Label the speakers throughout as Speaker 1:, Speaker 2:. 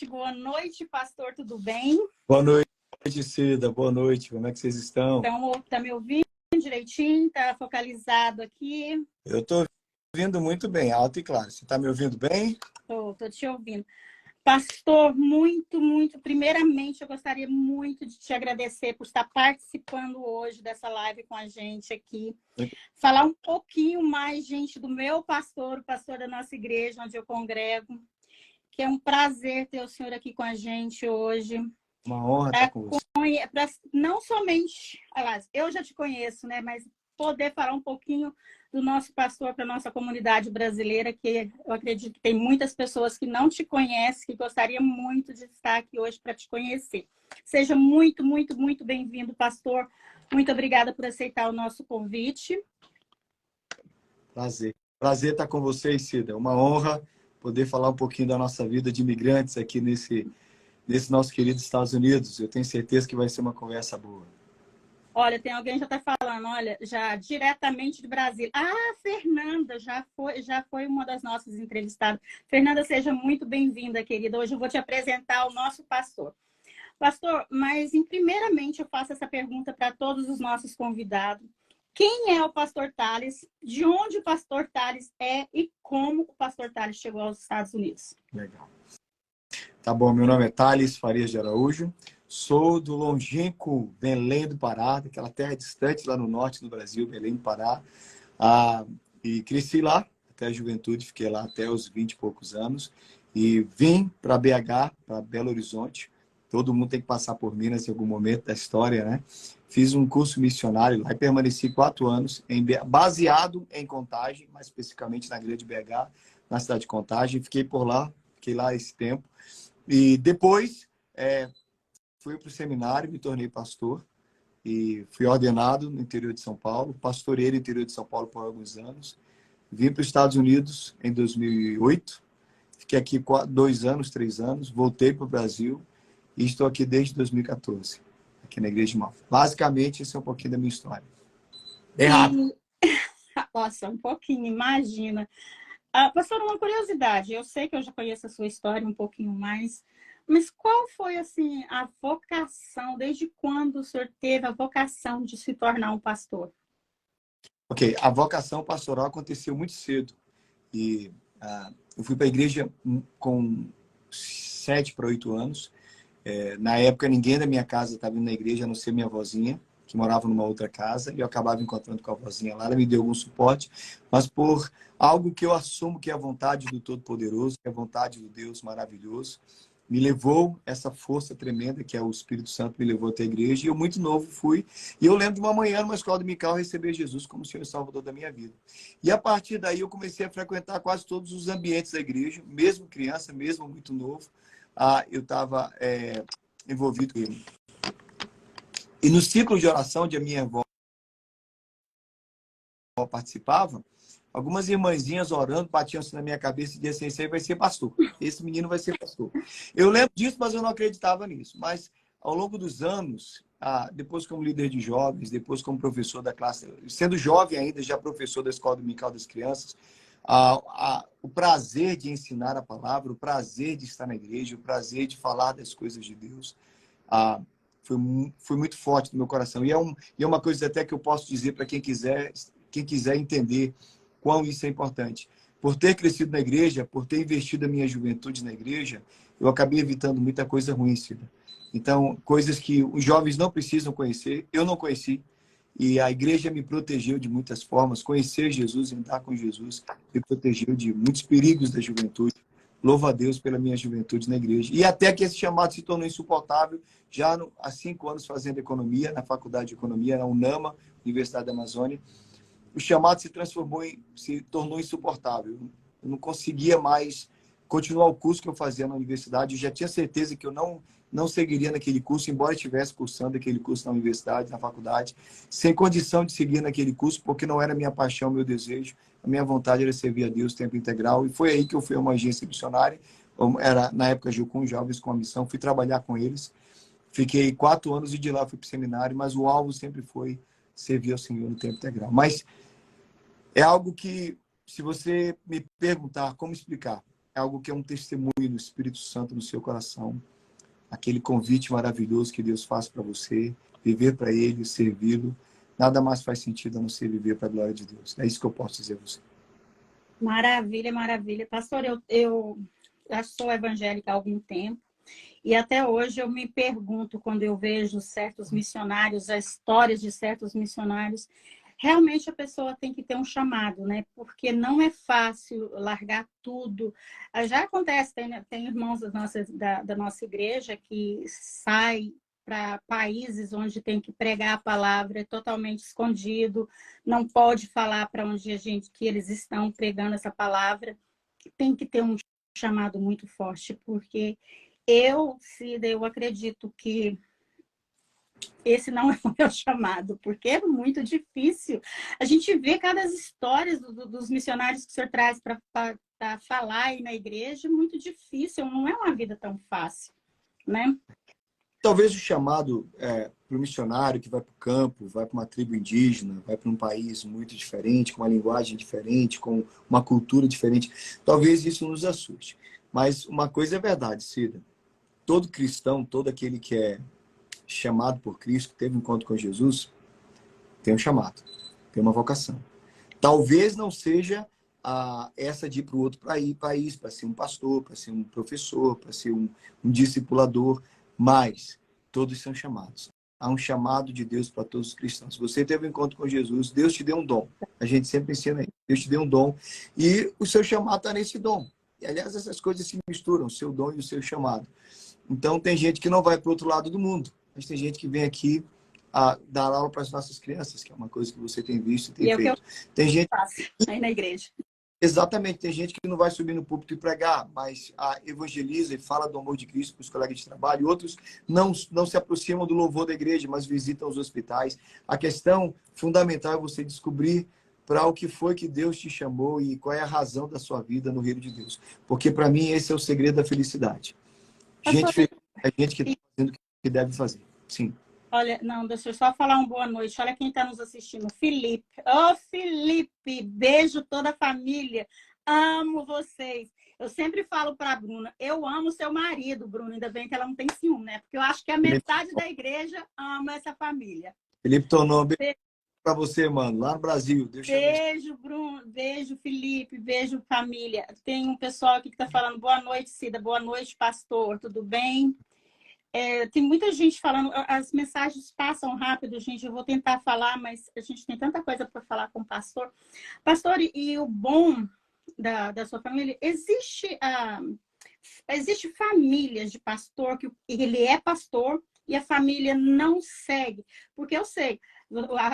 Speaker 1: Boa noite, pastor, tudo bem?
Speaker 2: Boa noite, Cida. Boa noite. Como é que vocês estão?
Speaker 1: Então, tá me ouvindo direitinho? Tá focalizado aqui?
Speaker 2: Eu estou ouvindo muito bem, alto e claro. Você está me ouvindo bem?
Speaker 1: Tô te ouvindo. Pastor, primeiramente, eu gostaria muito de te agradecer por estar participando hoje dessa live com a gente aqui. Falar um pouquinho mais, gente, do meu pastor, o pastor da nossa igreja, onde eu congrego, que é um prazer ter o senhor aqui com a gente hoje.
Speaker 2: Uma honra estar com você.
Speaker 1: Não somente, aliás, eu já te conheço, né? Mas poder falar um pouquinho do nosso pastor para a nossa comunidade brasileira, que eu acredito que tem muitas pessoas que não te conhecem, que gostaria muito de estar aqui hoje para te conhecer. Seja muito bem-vindo, pastor. Muito obrigada por aceitar o nosso convite.
Speaker 2: Prazer estar com vocês, Cida. Uma honra poder falar um pouquinho da nossa vida de imigrantes aqui nesse nosso querido Estados Unidos. Eu tenho certeza que vai ser uma conversa boa.
Speaker 1: Olha, tem alguém que já está falando, olha, já diretamente de Brasília. Ah, Fernanda já foi uma das nossas entrevistadas. Fernanda, seja muito bem-vinda, querida. Hoje eu vou te apresentar o nosso pastor. Pastor, mas primeiramente eu faço essa pergunta para todos os nossos convidados. Quem é o pastor Thales? De onde o pastor Thales é e como o pastor Thales chegou aos Estados Unidos?
Speaker 2: Legal. Tá bom, meu nome é Thales Farias de Araújo. Sou do longínquo Belém do Pará, daquela terra distante lá no norte do Brasil, Belém do Pará. E cresci lá até a juventude, fiquei lá até os 20 e poucos anos. E vim para BH, para Belo Horizonte. Todo mundo tem que passar por Minas em algum momento da história, né? Fiz um curso missionário lá e permaneci 4 anos, baseado em Contagem, mais especificamente na Grande BH, na cidade de Contagem. Fiquei lá esse tempo. E depois fui para o seminário, me tornei pastor e fui ordenado no interior de São Paulo. Pastorei no interior de São Paulo por alguns anos. Vim para os Estados Unidos em 2008. Fiquei aqui 2 anos, 3 anos. Voltei para o Brasil e estou aqui desde 2014, aqui na Igreja de Malta. Basicamente, esse é um pouquinho da minha história. Bem rápido.
Speaker 1: Nossa, um pouquinho, imagina. Pastor, uma curiosidade. Eu sei que eu já conheço a sua história um pouquinho mais, mas qual foi, assim, a vocação? Desde quando o senhor teve a vocação de se tornar um pastor?
Speaker 2: Ok, a vocação pastoral aconteceu muito cedo. E eu fui para a igreja com 7 para 8 anos. Na época, ninguém da minha casa estava indo na igreja, a não ser minha avózinha, que morava numa outra casa, e eu acabava encontrando com a avózinha lá. Ela me deu algum suporte, mas por algo que eu assumo que é a vontade do Todo-Poderoso, que é a vontade do Deus maravilhoso, me levou essa força tremenda, que é o Espírito Santo, me levou até a igreja, e eu muito novo fui. E eu lembro de uma manhã, numa escola dominical, receber Jesus como Senhor e Salvador da minha vida. E a partir daí eu comecei a frequentar quase todos os ambientes da igreja, mesmo criança, mesmo muito novo. Eu estava envolvido com ele. E no ciclo de oração onde a minha avó participava, algumas irmãzinhas orando, batiam-se na minha cabeça e diziam assim: esse aí vai ser pastor, esse menino vai ser pastor. Eu lembro disso, mas eu não acreditava nisso. Mas ao longo dos anos, depois como líder de jovens, depois como professor da classe, sendo jovem ainda, já professor da Escola Dominical das Crianças, o prazer de ensinar a palavra, o prazer de estar na igreja, o prazer de falar das coisas de Deus, foi muito forte no meu coração. E é uma coisa até que eu posso dizer para quem quiser entender quão isso é importante. Por ter crescido na igreja, por ter investido a minha juventude na igreja, eu acabei evitando muita coisa ruim, Cida. Então, coisas que os jovens não precisam conhecer, eu não conheci. E a igreja me protegeu de muitas formas. Conhecer Jesus, andar com Jesus, me protegeu de muitos perigos da juventude. Louvo a Deus pela minha juventude na igreja. E até que esse chamado se tornou insuportável, já há 5 anos fazendo economia, na faculdade de economia, na UNAMA, Universidade da Amazônia. O chamado se tornou insuportável. Eu não conseguia mais continuar o curso que eu fazia na universidade. Eu já tinha certeza que eu não seguiria naquele curso, embora eu estivesse cursando aquele curso na universidade, na faculdade, sem condição de seguir naquele curso, porque não era minha paixão, meu desejo. A minha vontade era servir a Deus tempo integral. E foi aí que eu fui a uma agência missionária. Era, na época, Jucum, Jovens com a Missão. Fui trabalhar com eles. Fiquei 4 anos e de lá fui para o seminário, mas o alvo sempre foi servir ao Senhor no tempo integral. Mas é algo que, se você me perguntar como explicar, é algo que é um testemunho do Espírito Santo no seu coração. Aquele convite maravilhoso que Deus faz para você, viver para Ele, servi-lo. Nada mais faz sentido a não ser viver para a glória de Deus. É isso que eu posso dizer a você.
Speaker 1: Maravilha, maravilha. Pastor, eu já sou evangélica há algum tempo e até hoje eu me pergunto, quando eu vejo certos missionários, as histórias de certos missionários, realmente a pessoa tem que ter um chamado, né? Porque não é fácil largar tudo. Já acontece, tem irmãos da nossa igreja que saem para países onde tem que pregar a palavra, é totalmente escondido, não pode falar para onde que eles estão pregando essa palavra. Tem que ter um chamado muito forte, porque Cida, eu acredito que esse não é o meu chamado, porque é muito difícil. A gente vê cada histórias dos missionários que o senhor traz para falar aí na igreja, é muito difícil, não é uma vida tão fácil, né?
Speaker 2: Talvez o chamado para o missionário que vai para o campo, vai para uma tribo indígena, vai para um país muito diferente, com uma linguagem diferente, com uma cultura diferente, talvez isso nos assuste. Mas uma coisa é verdade, Cida. Todo cristão, todo aquele que é chamado por Cristo, que teve um encontro com Jesus, tem um chamado, tem uma vocação. Talvez não seja essa de ir para o outro país, para ser um pastor, para ser um professor, para ser um discipulador, mas todos são chamados. Há um chamado de Deus para todos os cristãos. Se você teve um encontro com Jesus, Deus te deu um dom. A gente sempre ensina isso. Deus te deu um dom e o seu chamado está nesse dom. E, aliás, essas coisas se misturam, o seu dom e o seu chamado. Então, tem gente que não vai para o outro lado do mundo, mas tem gente que vem aqui a dar aula para as nossas crianças, que é uma coisa que você tem visto e tem feito. Tem gente
Speaker 1: faço aí na igreja.
Speaker 2: Exatamente, tem gente que não vai subir no púlpito e pregar, mas evangeliza e fala do amor de Cristo para os colegas de trabalho. Outros não se aproximam do louvor da igreja, mas visitam os hospitais. A questão fundamental é você descobrir para o que foi que Deus te chamou e qual é a razão da sua vida no reino de Deus. Porque, para mim, esse é o segredo da felicidade. Gente feliz é gente que está fazendo o que deve fazer. Sim.
Speaker 1: Olha, não, deixa eu só falar uma boa noite. Olha quem está nos assistindo, Felipe. Ô, Felipe, beijo toda a família. Amo vocês. Eu sempre falo para a Bruna, eu amo seu marido, Bruna. Ainda bem que ela não tem ciúme, né? Porque eu acho que a metade da igreja ama essa família.
Speaker 2: Felipe tornou beijo para você, mano, lá no Brasil.
Speaker 1: Beijo, Bruno. Beijo, Felipe. Beijo, família. Tem um pessoal aqui que está falando, boa noite, Cida. Boa noite, pastor. Tudo bem? Tem muita gente falando, as mensagens passam rápido, gente. Eu vou tentar falar, mas a gente tem tanta coisa para falar com o pastor. Pastor, e o bom da sua família, existe famílias de pastor que ele é pastor e a família não segue. Porque eu sei,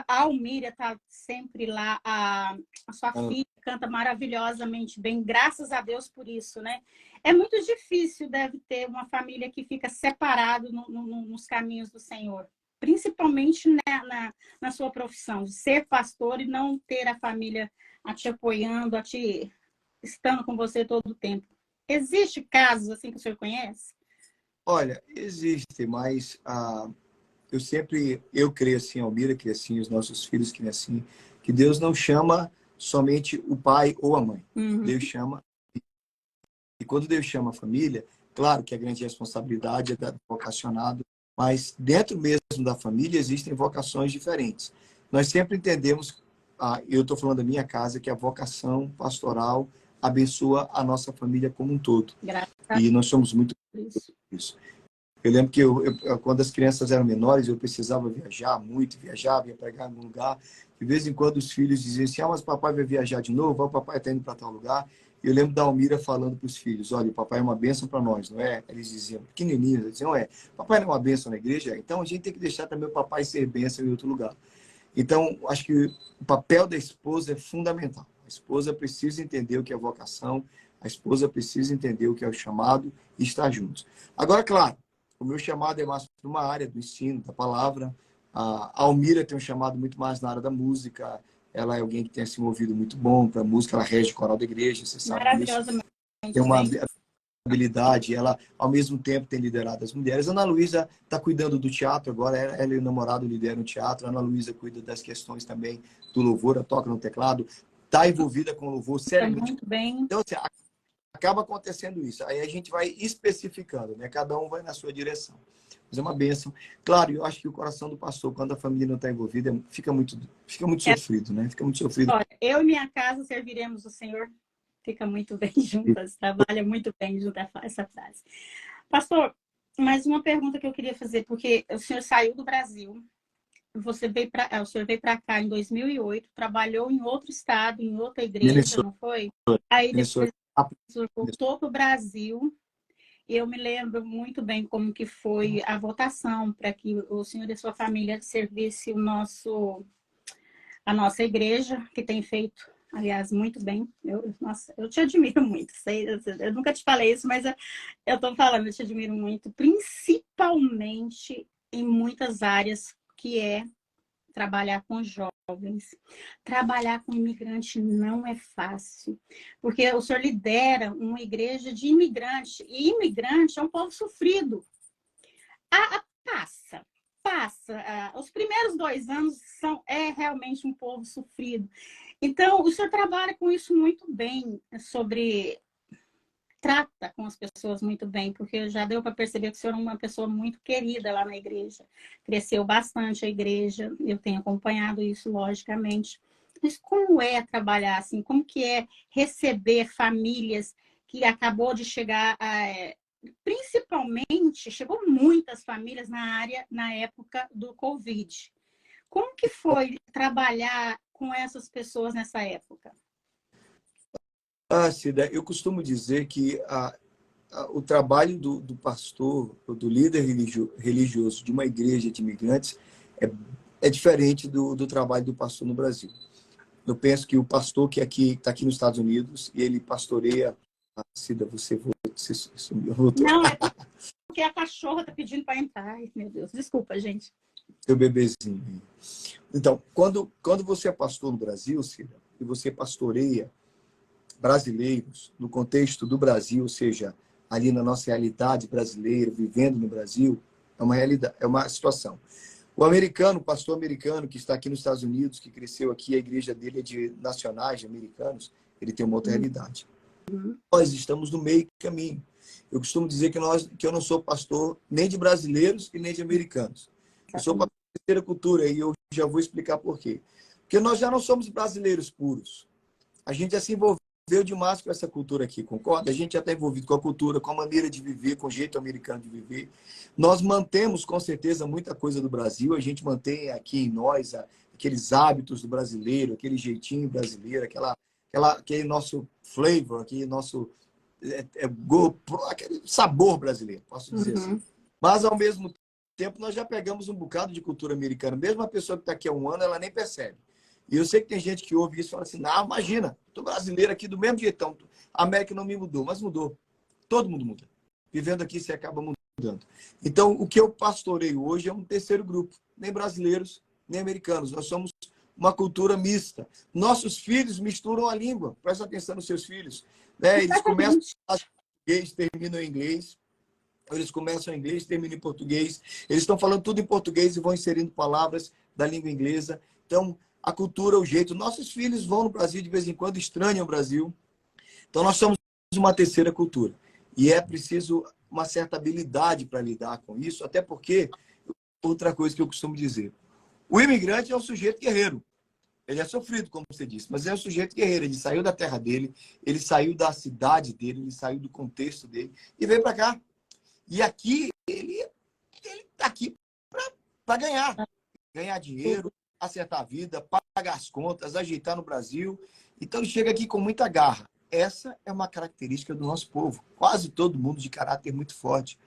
Speaker 1: a Almíria está sempre lá, a sua filha canta maravilhosamente bem, graças a Deus por isso, né? É muito difícil, deve ter uma família que fica separado nos caminhos do Senhor, principalmente na sua profissão, de ser pastor e não ter a família a te apoiando, estando com você todo o tempo. Existe casos assim que o senhor conhece?
Speaker 2: Olha, existe, mas eu creio assim, a Almira creio assim, os nossos filhos creem assim, que Deus não chama somente o pai ou a mãe.
Speaker 1: Uhum.
Speaker 2: Deus chama. E quando Deus chama a família, claro que a grande responsabilidade é do vocacionado, mas dentro mesmo da família existem vocações diferentes. Nós sempre entendemos, eu estou falando da minha casa, que a vocação pastoral abençoa a nossa família como um todo. E nós somos muito isso. Eu lembro que quando as crianças eram menores, eu precisava viajar muito, viajava, ia pregar em algum lugar. De vez em quando os filhos diziam assim, mas papai vai viajar de novo, o papai está indo para tal lugar. Eu lembro da Almira falando para os filhos, olha, o papai é uma bênção para nós, não é? Eles diziam, pequenininhos, eles diziam, papai não é uma bênção na igreja? Então a gente tem que deixar também o papai ser bênção em outro lugar. Então, acho que o papel da esposa é fundamental. A esposa precisa entender o que é vocação, a esposa precisa entender o que é o chamado e estar juntos. Agora, claro, o meu chamado é mais para uma área do ensino, da palavra. A Almira tem um chamado muito mais na área da música. Ela é alguém que tem se movido muito bom para a música. Ela rege o coral da igreja, você sabe disso. Tem uma habilidade. Ela, ao mesmo tempo, tem liderado as mulheres. A Ana Luísa está cuidando do teatro agora. Ela e o namorado lideram o teatro. A Ana Luísa cuida das questões também do louvor. Ela toca no teclado. Está envolvida com o louvor seriamente.
Speaker 1: Muito bem.
Speaker 2: Então, assim, acaba acontecendo isso. Aí a gente vai especificando, né? Cada um vai na sua direção. Mas é uma bênção. Claro, eu acho que o coração do pastor, quando a família não está envolvida, fica muito sofrido, né? Fica muito sofrido.
Speaker 1: Olha, eu e minha casa serviremos o Senhor. Fica muito bem juntas, trabalha muito bem junto essa frase. Pastor, mais uma pergunta que eu queria fazer, porque o senhor saiu do Brasil, o senhor veio para cá em 2008, trabalhou em outro estado, em outra igreja,
Speaker 2: Minnesota.
Speaker 1: não foi? Aí depois
Speaker 2: Minnesota.
Speaker 1: o senhor voltou para o Brasil. E eu me lembro muito bem como que foi a votação para que o senhor e sua família servisse a nossa igreja, que tem feito, aliás, muito bem. Nossa, eu te admiro muito. Eu nunca te falei isso, mas eu estou falando, eu te admiro muito, principalmente em muitas áreas, que é trabalhar com jovens. Trabalhar com imigrante não é fácil, porque o senhor lidera uma igreja de imigrante, e imigrante é um povo sofrido. Passa. Os primeiros 2 anos é realmente um povo sofrido. Então, o senhor trabalha com isso muito bem, trata com as pessoas muito bem, porque já deu para perceber que o senhor é uma pessoa muito querida lá na igreja. Cresceu bastante a igreja, eu tenho acompanhado isso, logicamente. Mas como é trabalhar assim? Como que é receber famílias que acabou de chegar, principalmente, chegou muitas famílias na época do Covid. Como que foi trabalhar com essas pessoas nessa época?
Speaker 2: Cida, eu costumo dizer que o trabalho do pastor, do líder religioso de uma igreja de imigrantes é diferente do trabalho do pastor no Brasil. Eu penso que o pastor que está aqui nos Estados Unidos, e ele pastoreia... Cida, você voltou.
Speaker 1: Não, é porque a cachorra está pedindo para entrar. Ai, meu Deus, desculpa, gente.
Speaker 2: Seu bebezinho. Então, quando você é pastor no Brasil, Cida, e você pastoreia brasileiros no contexto do Brasil, ou seja, ali na nossa realidade brasileira, vivendo no Brasil, é uma realidade, é uma situação. O pastor americano que está aqui nos Estados Unidos, que cresceu aqui, a igreja dele é de nacionais, de americanos, ele tem uma outra realidade. Nós estamos no meio caminho. Eu costumo dizer que eu não sou pastor nem de brasileiros e nem de americanos. Eu sou pastor de terceira cultura e eu já vou explicar por quê. Porque nós já não somos brasileiros puros. A gente já se envolveu demais com essa cultura aqui, concorda? A gente já está envolvido com a cultura, com a maneira de viver, com o jeito americano de viver. Nós mantemos, com certeza, muita coisa do Brasil. A gente mantém aqui em nós aqueles hábitos do brasileiro, aquele jeitinho brasileiro, aquele nosso flavor, aquele nosso aquele sabor brasileiro, posso dizer assim. Mas, ao mesmo tempo, nós já pegamos um bocado de cultura americana. Mesmo a pessoa que está aqui há um ano, ela nem percebe. E eu sei que tem gente que ouve isso e fala assim, não, imagina, estou brasileiro aqui do mesmo jeitão. A América não me mudou, mas mudou. Todo mundo muda. Vivendo aqui, você acaba mudando. Então, o que eu pastoreio hoje é um terceiro grupo. Nem brasileiros, nem americanos. Nós somos uma cultura mista. Nossos filhos misturam a língua. Presta atenção nos seus filhos. Né? Eles começam a português, terminam em inglês. Eles começam em inglês, terminam em português. Eles estão falando tudo em português e vão inserindo palavras da língua inglesa. Então, a cultura, o jeito. Nossos filhos vão no Brasil de vez em quando, estranham o Brasil. Então, nós somos uma terceira cultura. E é preciso uma certa habilidade para lidar com isso, até porque, outra coisa que eu costumo dizer, o imigrante é um sujeito guerreiro. Ele é sofrido, como você disse, mas é um sujeito guerreiro. Ele saiu da terra dele, ele saiu da cidade dele, ele saiu do contexto dele e veio para cá. E aqui, ele está aqui para ganhar dinheiro, acertar a vida, pagar as contas, ajeitar no Brasil. Então, ele chega aqui com muita garra. Essa é uma característica do nosso povo. Quase todo mundo de caráter muito forte.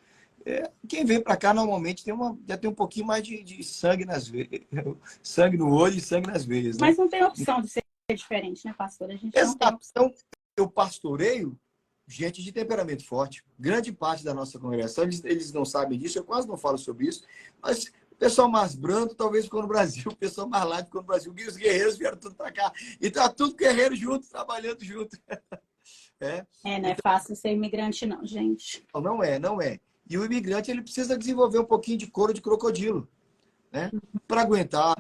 Speaker 2: Quem vem para cá, normalmente, já tem um pouquinho mais de sangue nas veias. Sangue no olho e sangue nas veias. Né?
Speaker 1: Mas não tem opção de ser diferente, né, pastor? A gente não tem opção.
Speaker 2: Então, eu pastoreio gente de temperamento forte. Grande parte da nossa congregação, eles não sabem disso, eu quase não falo sobre isso, mas o pessoal mais brando talvez ficou no Brasil, o pessoal mais lá ficou no Brasil, e os guerreiros vieram tudo para cá. E tá tudo guerreiro junto, trabalhando junto.
Speaker 1: Não é fácil ser imigrante não, gente.
Speaker 2: Não é. E o imigrante, ele precisa desenvolver um pouquinho de couro de crocodilo, né? Para aguentar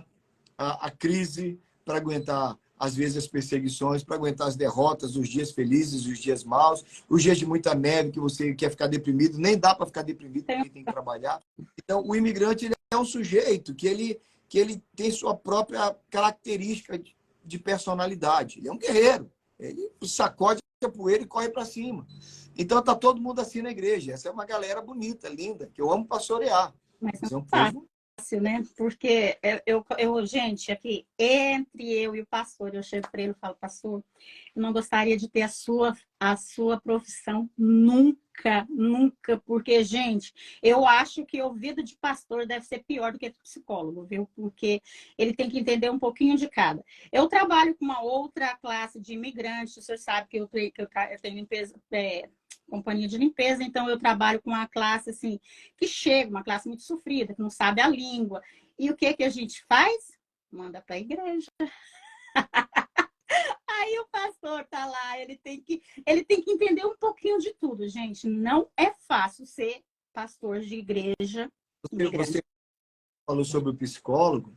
Speaker 2: a crise, para aguentar às vezes, as perseguições, para aguentar as derrotas, os dias felizes, os dias maus, os dias de muita neve, que você quer ficar deprimido, nem dá para ficar deprimido, porque tem que trabalhar. Então, o imigrante ele é um sujeito que ele tem sua própria característica de personalidade. Ele é um guerreiro. Ele sacode a poeira e corre para cima. Então, tá todo mundo assim na igreja. Essa é uma galera bonita, linda, que eu amo pastorear.
Speaker 1: Mas
Speaker 2: Mas é um
Speaker 1: não
Speaker 2: povo...
Speaker 1: fácil, né? Porque gente, aqui, entre eu e o pastor, eu chego para ele e falo, pastor, eu não gostaria de ter a sua profissão nunca, nunca, porque, gente, eu acho que o vida de pastor deve ser pior do que psicólogo, viu? Porque ele tem que entender um pouquinho de cada. Eu trabalho com uma outra classe de imigrantes, o senhor sabe que eu tenho limpeza, companhia de limpeza, então eu trabalho com uma classe assim, que chega, uma classe muito sofrida, que não sabe a língua. E o que a gente faz? Manda para a igreja. Aí o pastor tá lá, ele tem que entender um pouquinho de tudo, gente. Não é fácil ser pastor de igreja.
Speaker 2: Você falou sobre o psicólogo,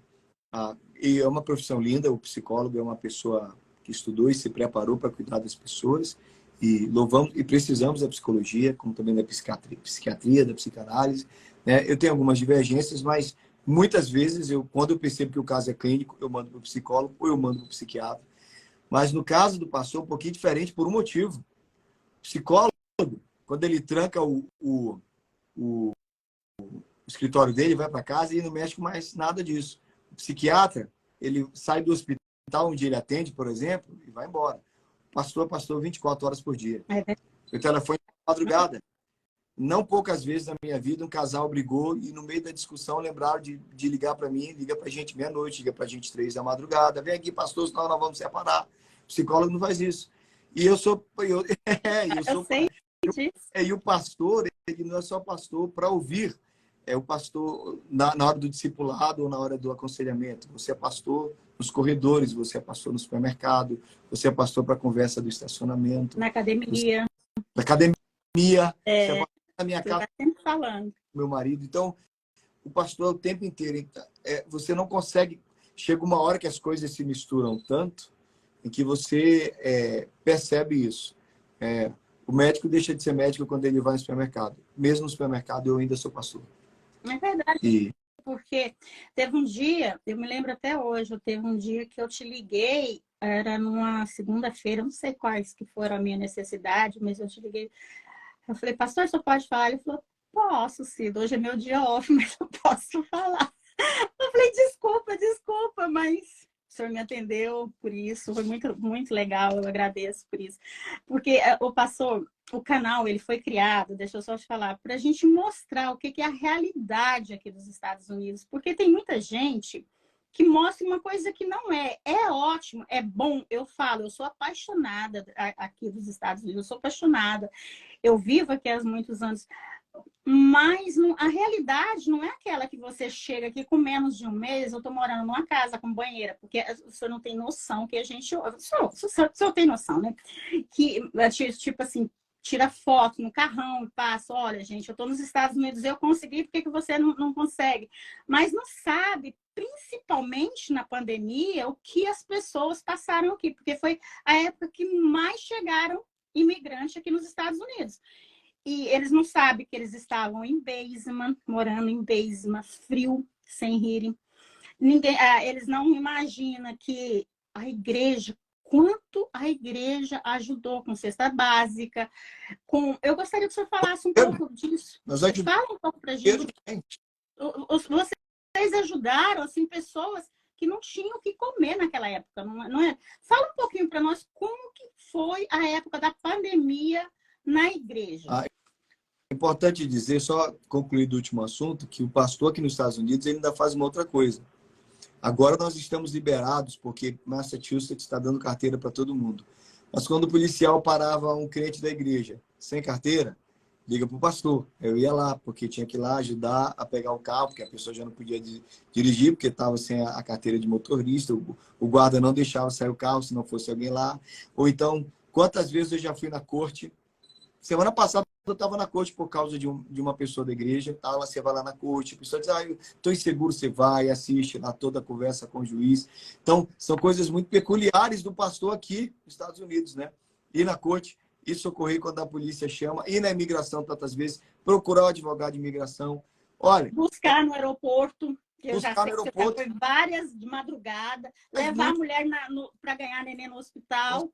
Speaker 2: e é uma profissão linda. O psicólogo é uma pessoa que estudou e se preparou para cuidar das pessoas. E louvamos e precisamos da psicologia, como também da psiquiatria, da psicanálise, né? Eu tenho algumas divergências, mas muitas vezes, quando eu percebo que o caso é clínico, eu mando para o psicólogo ou eu mando para o psiquiatra. Mas no caso do pastor, um pouquinho diferente por um motivo. O psicólogo, quando ele tranca o escritório dele, vai para casa e não mexe com mais nada disso. O psiquiatra, ele sai do hospital onde ele atende, por exemplo, e vai embora. Pastor, 24 horas por dia. O telefone na madrugada. Não poucas vezes na minha vida um casal brigou e no meio da discussão lembraram de ligar para mim, liga para a gente meia-noite, liga para a gente 3 da madrugada. Vem aqui, pastor, senão nós vamos separar. O psicólogo não faz isso. E eu sou... Eu
Speaker 1: sei disso.
Speaker 2: E o pastor, ele não é só pastor para ouvir. É o pastor na hora do discipulado ou na hora do aconselhamento. Você é pastor nos corredores, você é pastor no supermercado, você é pastor para a conversa do estacionamento.
Speaker 1: Na academia.
Speaker 2: Na academia. Você é pastor na minha casa.
Speaker 1: Tá sempre falando.
Speaker 2: Meu marido. Então, o pastor é o tempo inteiro. Você não consegue... Chega uma hora que as coisas se misturam tanto em que você percebe isso. O médico deixa de ser médico quando ele vai no supermercado. Mesmo no supermercado, eu ainda sou pastor.
Speaker 1: É verdade. Porque teve um dia, eu me lembro até hoje, teve um dia que eu te liguei, era numa segunda-feira, não sei quais que foram a minha necessidade, mas eu te liguei. Eu falei, pastor, você pode falar? Ele falou, posso, Cida, hoje é meu dia off, mas eu posso falar. Eu falei, desculpa, mas o senhor me atendeu por isso, foi muito, muito legal, eu agradeço por isso. Porque o canal, ele foi criado, deixa eu só te falar, para a gente mostrar o que é a realidade aqui dos Estados Unidos, porque tem muita gente que mostra uma coisa que não é. É ótimo, é bom, eu sou apaixonada aqui dos Estados Unidos, eu sou apaixonada. Eu vivo aqui há muitos anos, mas a realidade não é aquela que você chega aqui com menos de um mês, eu estou morando numa casa com banheira, porque o senhor não tem noção que a gente... O senhor tem noção, né? Que, tipo assim, tira foto no carrão e passa, olha, gente, eu estou nos Estados Unidos, eu consegui, por que você não consegue? Mas não sabe, principalmente na pandemia, o que as pessoas passaram aqui, porque foi a época que mais chegaram imigrantes aqui nos Estados Unidos. E eles não sabem que eles estavam em basement, morando em basement, frio, sem heating. Eles não imaginam que a igreja, quanto a igreja ajudou com cesta básica. Eu gostaria que o senhor falasse um pouco disso. Fala um pouco para a gente. Vocês ajudaram assim, pessoas que não tinham o que comer naquela época, não é? Fala um pouquinho para nós como que foi a época da pandemia na igreja.
Speaker 2: É importante dizer, só concluir do último assunto, que o pastor aqui nos Estados Unidos ele ainda faz uma outra coisa. Agora nós estamos liberados, porque Massachusetts está dando carteira para todo mundo. Mas quando o policial parava um crente da igreja sem carteira, liga para o pastor. Eu ia lá, porque tinha que ir lá ajudar a pegar o carro, porque a pessoa já não podia dirigir, porque estava sem a carteira de motorista, o guarda não deixava sair o carro se não fosse alguém lá. Ou então, quantas vezes eu já fui na corte? Semana passada eu estava na corte por causa de uma pessoa da igreja, tá? Você vai lá na corte, a pessoa diz, eu estou inseguro, você vai, assiste lá toda a conversa com o juiz. Então, são coisas muito peculiares do pastor aqui nos Estados Unidos, né? Ir na corte, ir socorrer quando a polícia chama, ir na imigração tantas vezes, procurar o advogado de imigração. Olha,
Speaker 1: buscar no aeroporto, que eu já
Speaker 2: buscar
Speaker 1: sei
Speaker 2: no
Speaker 1: que você
Speaker 2: aeroporto.
Speaker 1: foi várias de madrugada, levar a mulher para ganhar neném no hospital.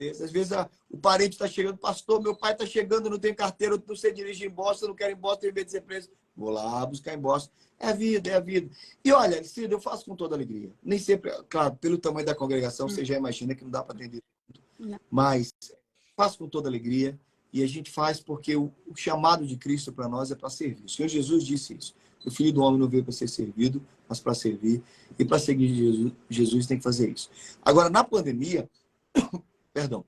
Speaker 2: Às vezes o parente está chegando, pastor, meu pai está chegando, não tem carteira, não sei dirigir em Boston, não quero ir em Boston, em vez de ser preso. Vou lá buscar em Boston. É a vida, é a vida. E olha, Cida, eu faço com toda alegria. Nem sempre, claro, pelo tamanho da congregação, você já imagina que não dá para atender tudo. Mas faço com toda alegria e a gente faz porque o chamado de Cristo para nós é para servir. O Senhor Jesus disse isso. O Filho do Homem não veio para ser servido, mas para servir. E para seguir Jesus tem que fazer isso. Agora, na pandemia, perdão,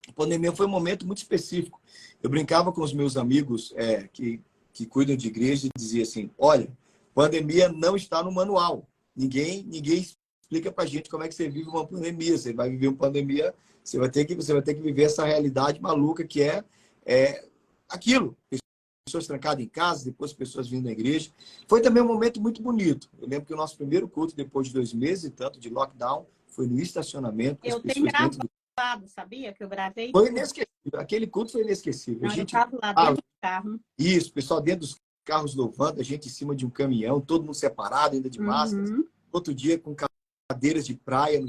Speaker 2: a pandemia foi um momento muito específico. Eu brincava com os meus amigos que cuidam de igreja e dizia assim, olha, pandemia não está no manual. Ninguém explica para a gente como é que você vive uma pandemia. Você vai viver uma pandemia, você vai ter que viver essa realidade maluca que é aquilo. Pessoas trancadas em casa, depois pessoas vindo na igreja. Foi também um momento muito bonito. Eu lembro que o nosso primeiro culto, depois de 2 meses e tanto de lockdown, foi no estacionamento, com as pessoas dentro do...
Speaker 1: Sabia que eu gravei?
Speaker 2: Foi inesquecível. Aquele culto foi inesquecível.
Speaker 1: Não, eu estava lá dentro do carro.
Speaker 2: Isso, o pessoal dentro dos carros louvando, a gente em cima de um caminhão, todo mundo separado, ainda de máscaras. Outro dia com cadeiras de praia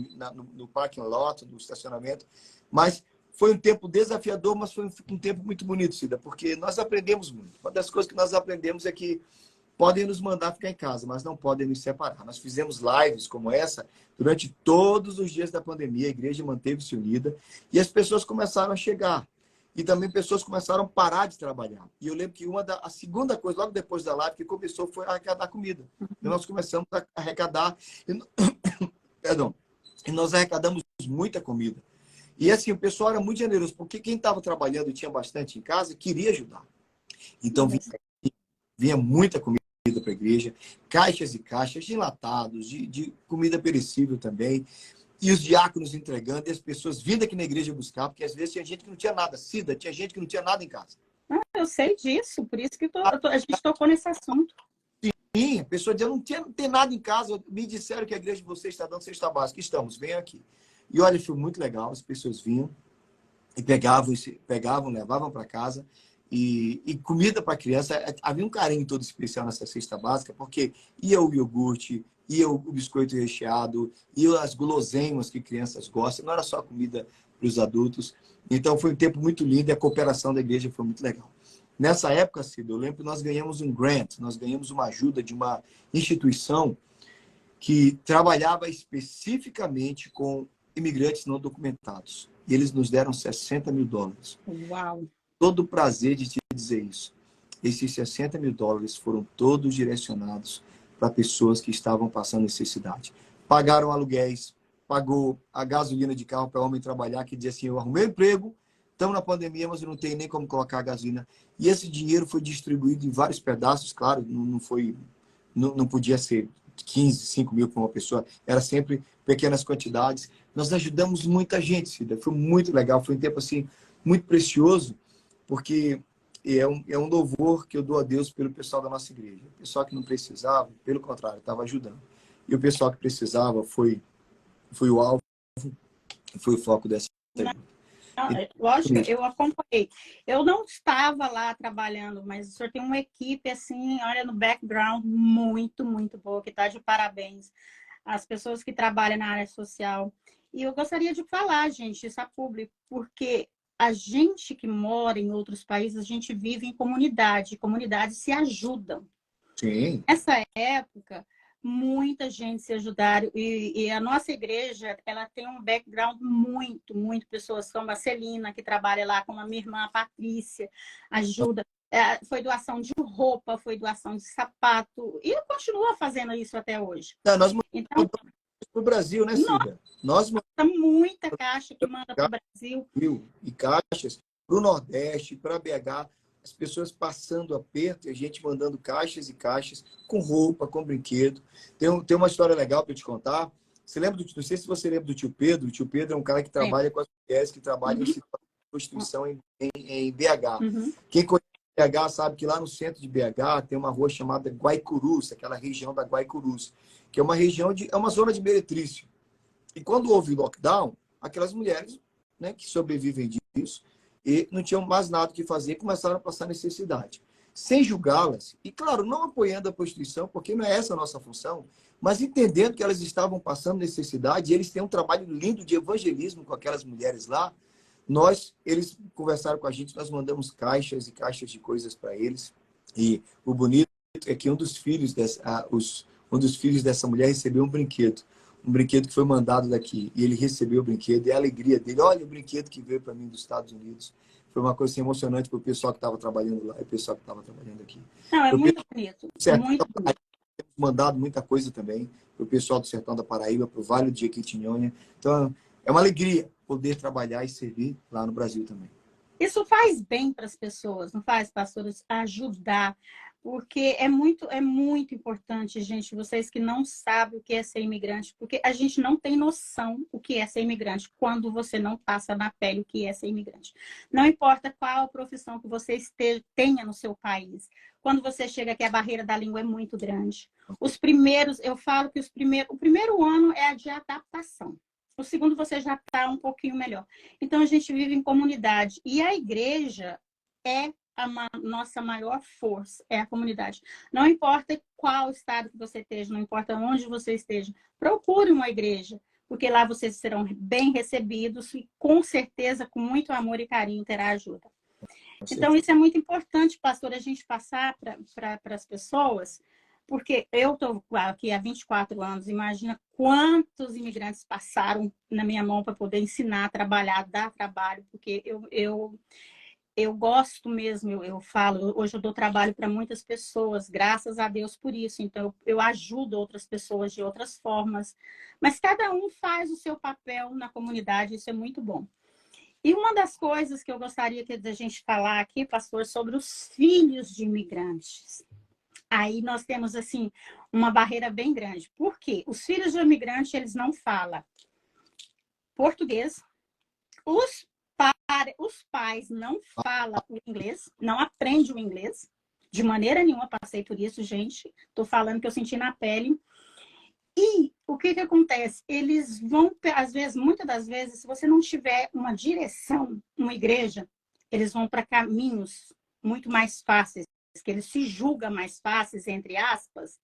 Speaker 2: no parking lot, do estacionamento. Mas foi um tempo desafiador, mas foi um tempo muito bonito, Cida, porque nós aprendemos muito. Uma das coisas que nós aprendemos é que podem nos mandar ficar em casa, mas não podem nos separar. Nós fizemos lives como essa durante todos os dias da pandemia, a igreja manteve-se unida e as pessoas começaram a chegar. E também pessoas começaram a parar de trabalhar. E eu lembro que a segunda coisa, logo depois da live, que começou foi arrecadar comida. E nós começamos a arrecadar, perdão, e nós arrecadamos muita comida. E assim, o pessoal era muito generoso, porque quem estava trabalhando e tinha bastante em casa, queria ajudar. Então, vinha muita comida para a igreja, caixas e caixas de enlatados, de comida perecível também, e os diáconos entregando, e as pessoas vindo aqui na igreja buscar, porque às vezes tinha gente que não tinha nada, Cida, tinha gente que não tinha nada em casa.
Speaker 1: Eu sei disso, por isso que a gente tocou nesse assunto.
Speaker 2: Sim, a pessoa dizia, não tem nada em casa, me disseram que a igreja de vocês está dando cesta básica, estamos, venham aqui. E olha, foi muito legal, as pessoas vinham e pegavam, levavam para casa, e comida para criança, havia um carinho todo especial nessa cesta básica, porque ia o iogurte, ia o biscoito recheado, ia as guloseimas que crianças gostam, não era só comida para os adultos. Então foi um tempo muito lindo e a cooperação da igreja foi muito legal. Nessa época, Cida, eu lembro que nós ganhamos um grant, nós ganhamos uma ajuda de uma instituição que trabalhava especificamente com imigrantes não documentados. E eles nos deram $60 mil.
Speaker 1: Uau!
Speaker 2: Todo o prazer de te dizer isso. Esses $60 mil foram todos direcionados para pessoas que estavam passando necessidade. Pagaram aluguéis, pagou a gasolina de carro para o homem trabalhar, que dizia assim, eu arrumei um emprego, estamos na pandemia, mas eu não tenho nem como colocar a gasolina. E esse dinheiro foi distribuído em vários pedaços, claro, não podia ser 15, 5 mil para uma pessoa, era sempre pequenas quantidades. Nós ajudamos muita gente, Cida. Foi muito legal, foi um tempo assim, muito precioso, porque é um louvor que eu dou a Deus pelo pessoal da nossa igreja. O pessoal que não precisava, pelo contrário, estava ajudando. E o pessoal que precisava foi o alvo, foi o foco dessa pergunta.
Speaker 1: Lógico, eu acompanhei. Eu não estava lá trabalhando, mas o senhor tem uma equipe, assim, olha, no background, muito, muito boa, que está de parabéns. As pessoas que trabalham na área social. E eu gostaria de falar, gente, isso a público, porque a gente que mora em outros países, a gente vive em comunidades se ajudam.
Speaker 2: Sim.
Speaker 1: Nessa época, muita gente se ajudaram e a nossa igreja, ela tem um background muito pessoas como a Celina, que trabalha lá, como a minha irmã a Patrícia, ajuda. Foi doação de roupa, foi doação de sapato, e eu continuo fazendo isso até hoje.
Speaker 2: Nós
Speaker 1: então,
Speaker 2: para o Brasil, né, Cida? Nós
Speaker 1: mandamos muita caixa que manda para o Brasil.
Speaker 2: E caixas para o Nordeste, para BH, as pessoas passando aperto e a gente mandando caixas e caixas com roupa, com brinquedo. Tem uma história legal para te contar. Você lembra não sei se você lembra do tio Pedro. O tio Pedro é um cara que trabalha com as mulheres que trabalham em situação prostituição em BH.
Speaker 1: Uhum.
Speaker 2: Quem conhece BH sabe que lá no centro de BH tem uma rua chamada Guaicurus, aquela região da Guaicurus, que é uma região é uma zona de meretrício. E quando houve lockdown, aquelas mulheres, né, que sobrevivem disso e não tinham mais nada que fazer, começaram a passar necessidade. Sem julgá-las, e claro, não apoiando a prostituição, porque não é essa a nossa função, mas entendendo que elas estavam passando necessidade, e eles têm um trabalho lindo de evangelismo com aquelas mulheres lá. Eles conversaram com a gente, nós mandamos caixas e caixas de coisas para eles. E o bonito é que um dos filhos dessa mulher recebeu um brinquedo que foi mandado daqui. E ele recebeu o brinquedo, e a alegria dele, olha o brinquedo que veio para mim dos Estados Unidos. Foi uma coisa assim, emocionante para o pessoal que estava trabalhando lá e o pessoal que estava trabalhando aqui.
Speaker 1: Não, é muito bonito. Muito bonito.
Speaker 2: Temos mandado muita coisa também para o pessoal do Sertão da Paraíba, para o Vale de Jequitinhonha. Então, é uma alegria poder trabalhar e servir lá no Brasil também.
Speaker 1: Isso faz bem para as pessoas, não faz, pastores? Ajudar. Porque é muito importante, gente, vocês que não sabem o que é ser imigrante, porque a gente não tem noção o que é ser imigrante quando você não passa na pele o que é ser imigrante. Não importa qual profissão que você tenha no seu país. Quando você chega aqui, a barreira da língua é muito grande. Eu falo que o primeiro ano é a de adaptação. O segundo você já está um pouquinho melhor. Então, a gente vive em comunidade. E a igreja é a nossa maior força, é a comunidade. Não importa qual estado que você esteja, não importa onde você esteja, procure uma igreja, porque lá vocês serão bem recebidos e, com certeza, com muito amor e carinho, terá ajuda. Então, isso é muito importante, pastor, a gente passar para as pessoas, porque eu estou aqui há 24 anos, imagina quantos imigrantes passaram na minha mão para poder ensinar a trabalhar, dar trabalho, porque eu gosto mesmo, eu falo, hoje eu dou trabalho para muitas pessoas, graças a Deus por isso, então eu ajudo outras pessoas de outras formas, mas cada um faz o seu papel na comunidade, isso é muito bom. E uma das coisas que eu gostaria de a gente falar aqui, pastor, sobre os filhos de imigrantes. Aí nós temos, assim, uma barreira bem grande. Por quê? Os filhos de imigrantes, eles não falam português. Os pais não falam o inglês, não aprendem o inglês. De maneira nenhuma passei por isso, gente. Estou falando que eu senti na pele. E o que acontece? Eles vão, às vezes, muitas das vezes, se você não tiver uma direção, uma igreja, eles vão para caminhos muito mais fáceis, que eles se julgam mais fáceis, entre aspas.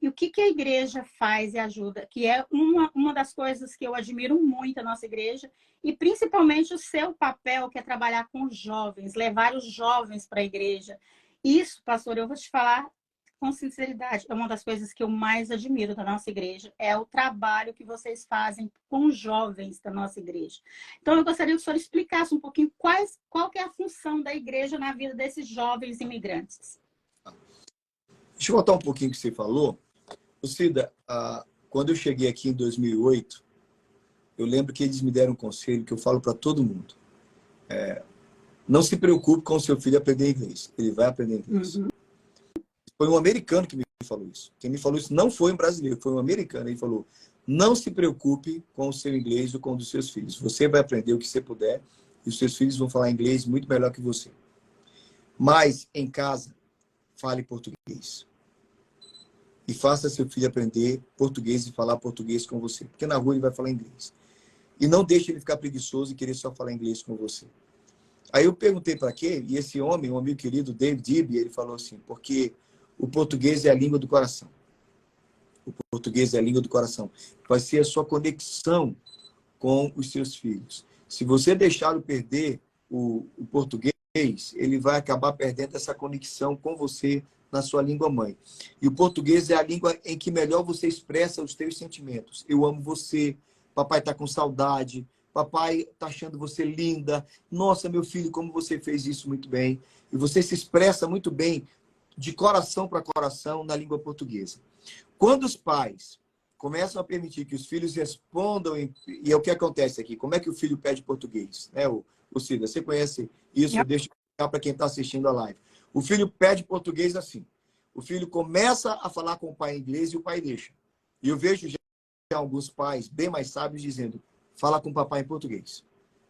Speaker 1: E o que a igreja faz e ajuda? Que é uma das coisas que eu admiro muito a nossa igreja, e principalmente o seu papel, que é trabalhar com os jovens, levar os jovens para a igreja. Isso, pastor, eu vou te falar com sinceridade, é uma das coisas que eu mais admiro da nossa igreja, é o trabalho que vocês fazem com os jovens da nossa igreja. Então, eu gostaria que o senhor explicasse um pouquinho qual que é a função da igreja na vida desses jovens imigrantes.
Speaker 2: Deixa eu voltar um pouquinho o que você falou. Cida, quando eu cheguei aqui em 2008, eu lembro que eles me deram um conselho que eu falo para todo mundo. Não se preocupe com o seu filho aprender inglês. Ele vai aprender inglês. Uhum. Foi um americano que me falou isso. Quem me falou isso não foi um brasileiro, foi um americano. Ele falou, não se preocupe com o seu inglês ou com o dos seus filhos. Você vai aprender o que você puder e os seus filhos vão falar inglês muito melhor que você. Mas, em casa, fale português. E faça seu filho aprender português e falar português com você. Porque na rua ele vai falar inglês. E não deixe ele ficar preguiçoso e querer só falar inglês com você. Aí eu perguntei para quê? E esse homem, um amigo querido, David Dibby, ele falou assim, porque o português é a língua do coração. O português é a língua do coração. Vai ser a sua conexão com os seus filhos. Se você deixá-lo perder o português, ele vai acabar perdendo essa conexão com você na sua língua mãe. E o português é a língua em que melhor você expressa os seus sentimentos. Eu amo você, papai está com saudade, papai está achando você linda, nossa, meu filho, como você fez isso muito bem. E você se expressa muito bem de coração para coração na língua portuguesa. Quando os pais começam a permitir que os filhos respondam, e é o que acontece aqui, como é que o filho pede português? O Cida, você conhece isso? Deixa eu explicar para quem está assistindo a live. O filho pede português assim. O filho começa a falar com o pai em inglês e o pai deixa. E eu vejo já alguns pais bem mais sábios dizendo, fala com o papai em português.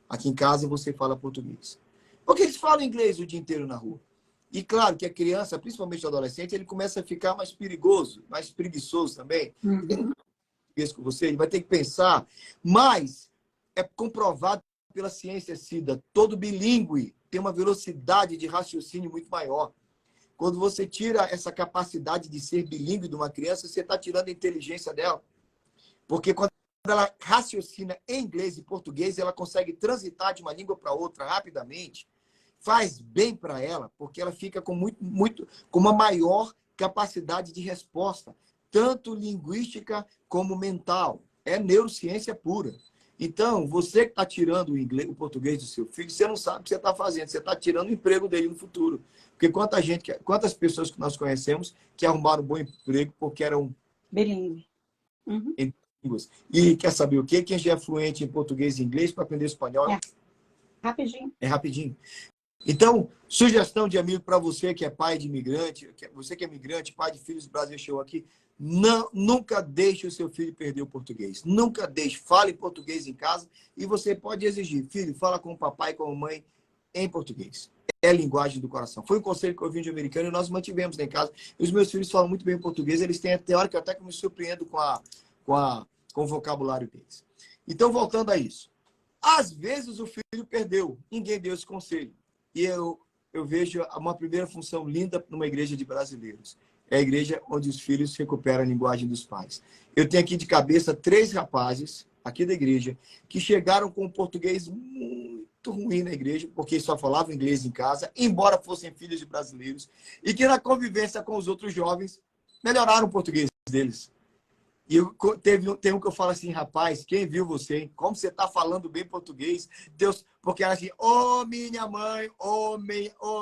Speaker 2: Aqui em casa você fala português. Porque eles falam inglês o dia inteiro na rua. E claro que a criança, principalmente o adolescente, ele começa a ficar mais perigoso, mais preguiçoso também. Ele não faz com você, ele vai ter que pensar. Mas é comprovado pela ciência, Cida, todo bilíngue tem uma velocidade de raciocínio muito maior. Quando você tira essa capacidade de ser bilíngue de uma criança, você está tirando a inteligência dela. Porque quando ela raciocina em inglês e português, ela consegue transitar de uma língua para outra rapidamente. Faz bem para ela, porque ela fica com com uma maior capacidade de resposta, tanto linguística como mental. É neurociência pura. Então, você que está tirando o português do seu filho, você não sabe o que você está fazendo. Você está tirando o emprego dele no futuro. Porque quantas pessoas que nós conhecemos que arrumaram um bom emprego porque eram
Speaker 1: bilíngue.
Speaker 2: em línguas. E quer saber o quê? Quem já é fluente em português e inglês para aprender espanhol
Speaker 1: Rapidinho.
Speaker 2: é rapidinho. Então, sugestão de amigo para você que é pai de imigrante, você que é imigrante, pai de filhos do Brasil, chegou aqui, nunca deixe o seu filho perder o português. Nunca deixe. Fale português em casa e você pode exigir. Filho, fala com o papai e com a mamãe em português. É a linguagem do coração. Foi um conselho que eu vi de um americano e nós mantivemos lá em casa. E os meus filhos falam muito bem português. Eles têm até hora que eu até me surpreendo com o vocabulário deles. Então, voltando a isso. Às vezes o filho perdeu. Ninguém deu esse conselho. E eu vejo uma primeira função linda numa igreja de brasileiros. É a igreja onde os filhos recuperam a linguagem dos pais. Eu tenho aqui de cabeça 3 rapazes, aqui da igreja, que chegaram com um português muito ruim na igreja, porque só falavam inglês em casa, embora fossem filhos de brasileiros, e que na convivência com os outros jovens, melhoraram o português deles. E tem um que eu falo assim, rapaz, quem viu você, hein? Como você está falando bem português? Deus, porque era assim, ô minha mãe, ô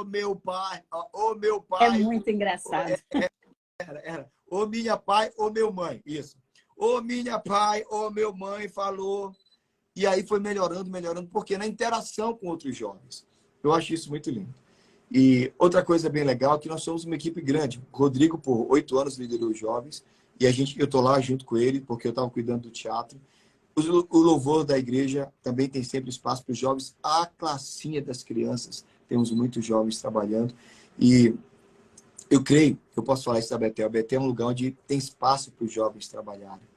Speaker 2: meu pai, ô meu pai.
Speaker 1: É muito engraçado.
Speaker 2: Era, ô minha pai, ô meu mãe, isso. Ô minha pai, ô meu mãe falou. E aí foi melhorando, porque na interação com outros jovens. Eu acho isso muito lindo. E outra coisa bem legal é que nós somos uma equipe grande. O Rodrigo, por 8 anos, liderou os jovens. E eu estou lá junto com ele, porque eu estava cuidando do teatro. O louvor da igreja também tem sempre espaço para os jovens. A classinha das crianças, temos muitos jovens trabalhando. E eu creio, eu posso falar isso da Betel. A Betel é um lugar onde tem espaço para os jovens trabalharem.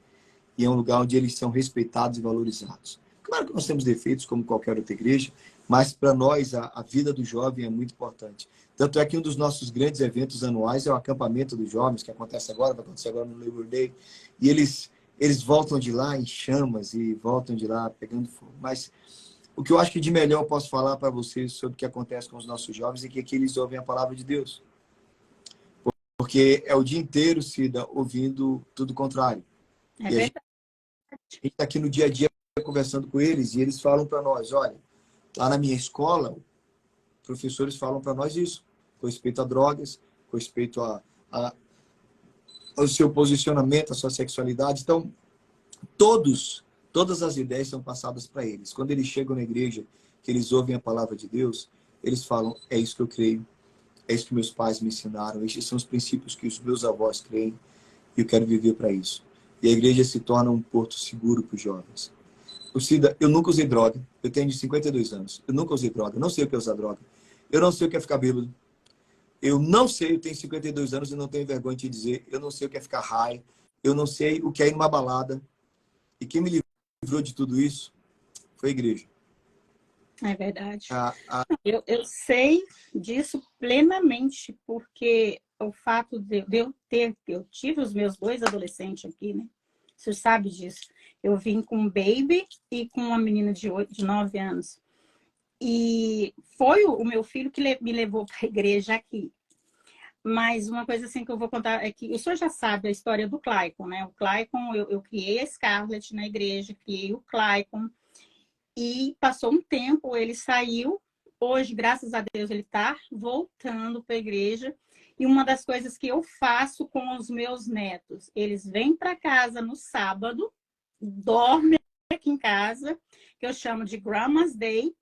Speaker 2: E é um lugar onde eles são respeitados e valorizados. Claro que nós temos defeitos, como qualquer outra igreja, mas para nós a vida do jovem é muito importante. Tanto é que um dos nossos grandes eventos anuais é o acampamento dos jovens, que acontece agora, vai acontecer agora no Labor Day. E eles voltam de lá em chamas e voltam de lá pegando fogo. Mas o que eu acho que de melhor eu posso falar para vocês sobre o que acontece com os nossos jovens é que aqui eles ouvem a palavra de Deus. Porque é o dia inteiro, Cida, ouvindo tudo o contrário.
Speaker 1: É verdade.
Speaker 2: A gente está aqui no dia a dia conversando com eles e eles falam para nós, olha, lá na minha escola, professores falam para nós isso, com respeito a drogas, com respeito ao seu posicionamento, à sua sexualidade. Então, todas as ideias são passadas para eles. Quando eles chegam na igreja, que eles ouvem a palavra de Deus, eles falam, é isso que eu creio, é isso que meus pais me ensinaram, esses são os princípios que os meus avós creem e eu quero viver para isso. E a igreja se torna um porto seguro para os jovens. Cida, eu nunca usei droga. Eu tenho 52 anos. Eu nunca usei droga. Eu não sei o que é usar droga. Eu não sei o que é ficar bêbado. Eu não sei, eu tenho 52 anos e não tenho vergonha de dizer. Eu não sei o que é ficar high. Eu não sei o que é ir numa balada. E quem me livrou de tudo isso foi a igreja.
Speaker 1: É verdade. Eu sei disso plenamente, porque o fato de eu tive os meus 2 adolescentes aqui, né? Você sabe disso. Eu vim com um baby e com uma menina de 9 anos. E foi o meu filho que me levou para a igreja aqui. Mas uma coisa assim que eu vou contar é que o senhor já sabe a história do Clayton, né? O Clayton, eu criei a Scarlett na igreja, criei o Clayton. E passou um tempo, ele saiu. Hoje, graças a Deus, ele está voltando para a igreja. E uma das coisas que eu faço com os meus netos, eles vêm para casa no sábado, dormem aqui em casa, que eu chamo de Grandma's Day.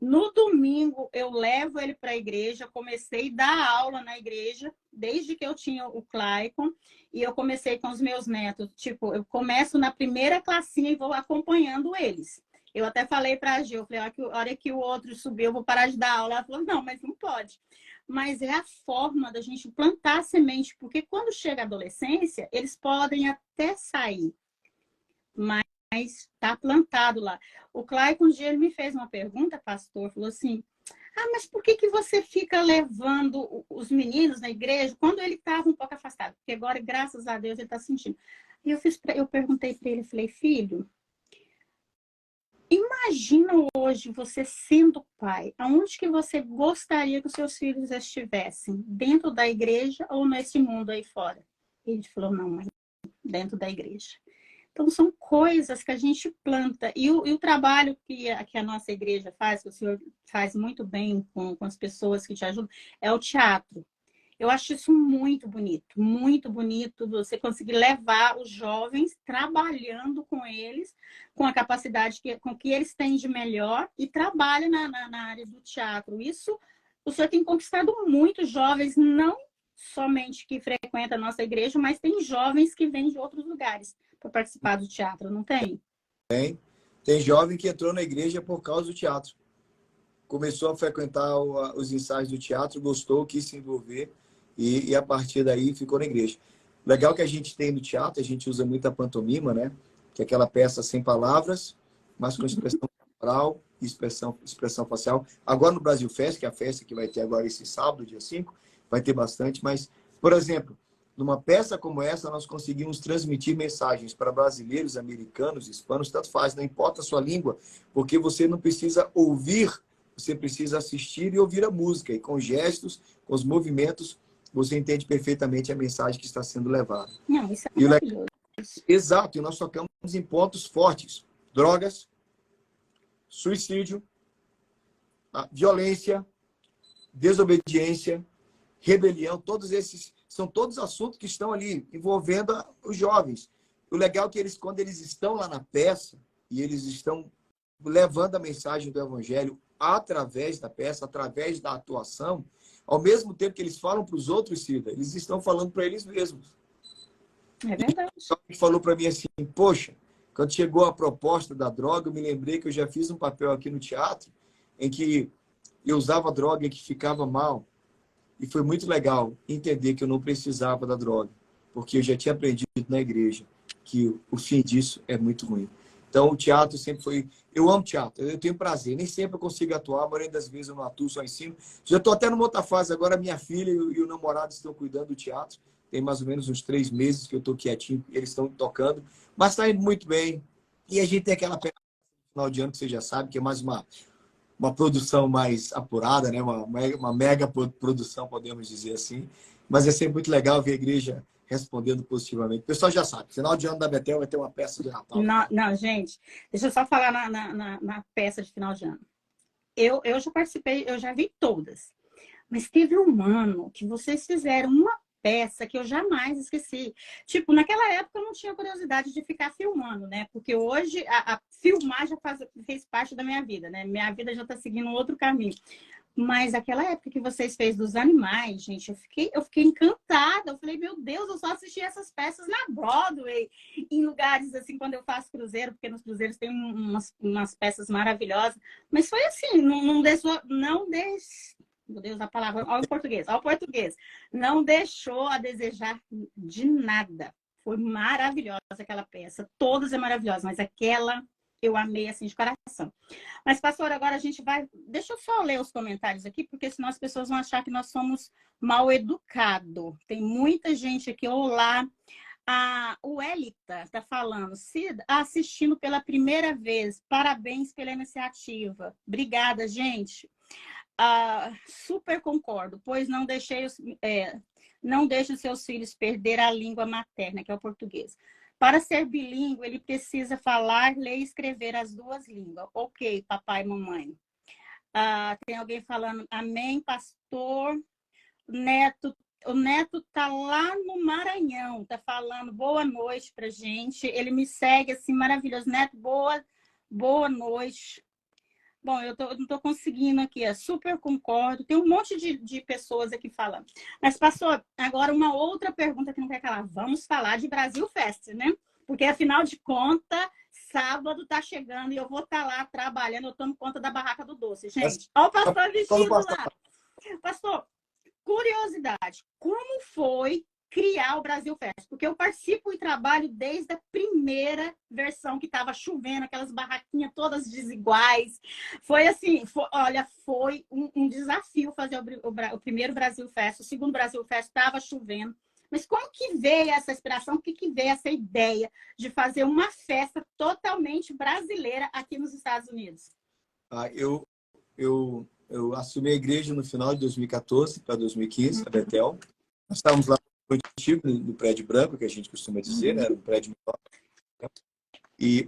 Speaker 1: No domingo, eu levo ele para a igreja. Comecei a dar aula na igreja, desde que eu tinha o Clayton. E eu comecei com os meus netos. Tipo, eu começo na primeira classinha e vou acompanhando eles. Eu até falei para a Gil, eu falei, a hora que o outro subiu, eu vou parar de dar aula. Ela falou, não, mas não pode. Mas é a forma da gente plantar a semente, porque quando chega a adolescência, eles podem até sair, mas está plantado lá. O Clay, um dia, ele me fez uma pergunta, pastor, falou assim, mas por que você fica levando os meninos na igreja quando ele estava um pouco afastado? Porque agora, graças a Deus, ele está sentindo. E eu perguntei para ele, falei, filho, imagina hoje você sendo pai, aonde que você gostaria que os seus filhos estivessem? Dentro da igreja ou nesse mundo aí fora? Ele falou, não, mãe, dentro da igreja. Então, são coisas que a gente planta. E o trabalho que a nossa igreja faz, que o senhor faz muito bem com as pessoas que te ajudam, é o teatro. Eu acho isso muito bonito você conseguir levar os jovens trabalhando com eles, com a capacidade com que eles têm de melhor e trabalha na área do teatro. Isso, o senhor tem conquistado muitos jovens, não somente que frequentam a nossa igreja, mas tem jovens que vêm de outros lugares para participar do teatro, não tem?
Speaker 2: Tem jovem que entrou na igreja por causa do teatro. Começou a frequentar os ensaios do teatro, gostou, quis se envolver e a partir daí ficou na igreja. Legal que a gente tem no teatro, a gente usa muito a pantomima, né? Que é aquela peça sem palavras, mas com expressão corporal e expressão facial. Agora no Brasil Fest, que é a festa que vai ter agora esse sábado, dia 5, vai ter bastante, mas, por exemplo, numa peça como essa, nós conseguimos transmitir mensagens para brasileiros, americanos, hispanos, tanto faz, não importa a sua língua, porque você não precisa ouvir, você precisa assistir e ouvir a música, e com gestos, com os movimentos, você entende perfeitamente a mensagem que está sendo levada.
Speaker 1: Não, isso é maravilhoso.
Speaker 2: Exato, e nós tocamos em pontos fortes: drogas, suicídio, violência, desobediência, rebelião, todos esses são todos assuntos que estão ali envolvendo os jovens. O legal é que eles, quando eles estão lá na peça e eles estão levando a mensagem do evangelho através da peça, através da atuação, ao mesmo tempo que eles falam para os outros, Cida, eles estão falando para eles mesmos.
Speaker 1: É verdade.
Speaker 2: E falou para mim assim, poxa, quando chegou a proposta da droga, eu me lembrei que eu já fiz um papel aqui no teatro em que eu usava droga e que ficava mal. E foi muito legal entender que eu não precisava da droga, porque eu já tinha aprendido na igreja que o fim disso é muito ruim. Então, o teatro sempre foi... Eu amo teatro, eu tenho prazer. Nem sempre eu consigo atuar, a maioria das vezes eu não atuo, só ensino. Já estou até numa outra fase. Agora, minha filha e o namorado estão cuidando do teatro. Tem mais ou menos uns 3 meses que eu estou quietinho, eles estão tocando. Mas está indo muito bem. E a gente tem aquela peça no final de ano, que você já sabe, que é mais uma produção mais apurada, né? Uma mega produção, podemos dizer assim. Mas é sempre muito legal ver a igreja respondendo positivamente. O pessoal já sabe, final de ano da Betel vai ter uma peça de Natal.
Speaker 1: Não, gente, deixa eu só falar na peça de final de ano. Eu já participei, eu já vi todas. Mas teve um ano que vocês fizeram uma peça que eu jamais esqueci. Tipo, naquela época eu não tinha curiosidade de ficar filmando, né? Porque hoje a filmar já fez parte da minha vida, né? Minha vida já está seguindo outro caminho. Mas aquela época que vocês fez dos animais, gente, eu fiquei encantada. Eu falei, meu Deus, eu só assisti essas peças na Broadway, em lugares assim, quando eu faço cruzeiro, porque nos cruzeiros tem umas peças maravilhosas. Mas foi assim, não deixou, meu Deus, a palavra, ao português, não deixou a desejar de nada. Foi maravilhosa aquela peça, todas é maravilhosa, mas aquela eu amei assim de coração. Mas, pastor, agora a gente vai... Deixa eu só ler os comentários aqui, porque senão as pessoas vão achar que nós somos mal educados. Tem muita gente aqui. Olá. O Elita está falando. Cida, assistindo pela primeira vez. Parabéns pela iniciativa. Obrigada, gente. Super concordo, pois não deixe os seus filhos perder a língua materna, que é o português. Para ser bilíngue, ele precisa falar, ler e escrever as duas línguas. Ok, papai e mamãe. Tem alguém falando, amém, pastor. O Neto está lá no Maranhão, está falando boa noite para gente. Ele me segue assim, maravilhoso. Neto, boa noite. Bom, eu não estou conseguindo aqui, super concordo. Tem um monte de pessoas aqui falando. Mas, pastor, agora uma outra pergunta que não quer calar. Vamos falar de Brasil Fest, né? Porque, afinal de contas, sábado tá chegando e eu vou estar lá trabalhando, eu tomo conta da barraca do doce, gente. Olha o pastor vestido lá. Pastor, curiosidade, como foi criar o Brasil Fest? Porque eu participo e trabalho desde a primeira versão que estava chovendo, aquelas barraquinhas todas desiguais. Foi assim, olha, foi um desafio fazer o primeiro Brasil Fest. O segundo Brasil Fest estava chovendo. Mas como que veio essa inspiração? Por que veio essa ideia de fazer uma festa totalmente brasileira aqui nos Estados Unidos?
Speaker 2: Eu assumi a igreja no final de 2014 para 2015, a Betel. Nós estávamos lá no antigo, no prédio branco, que a gente costuma dizer, né? Era um prédio menor.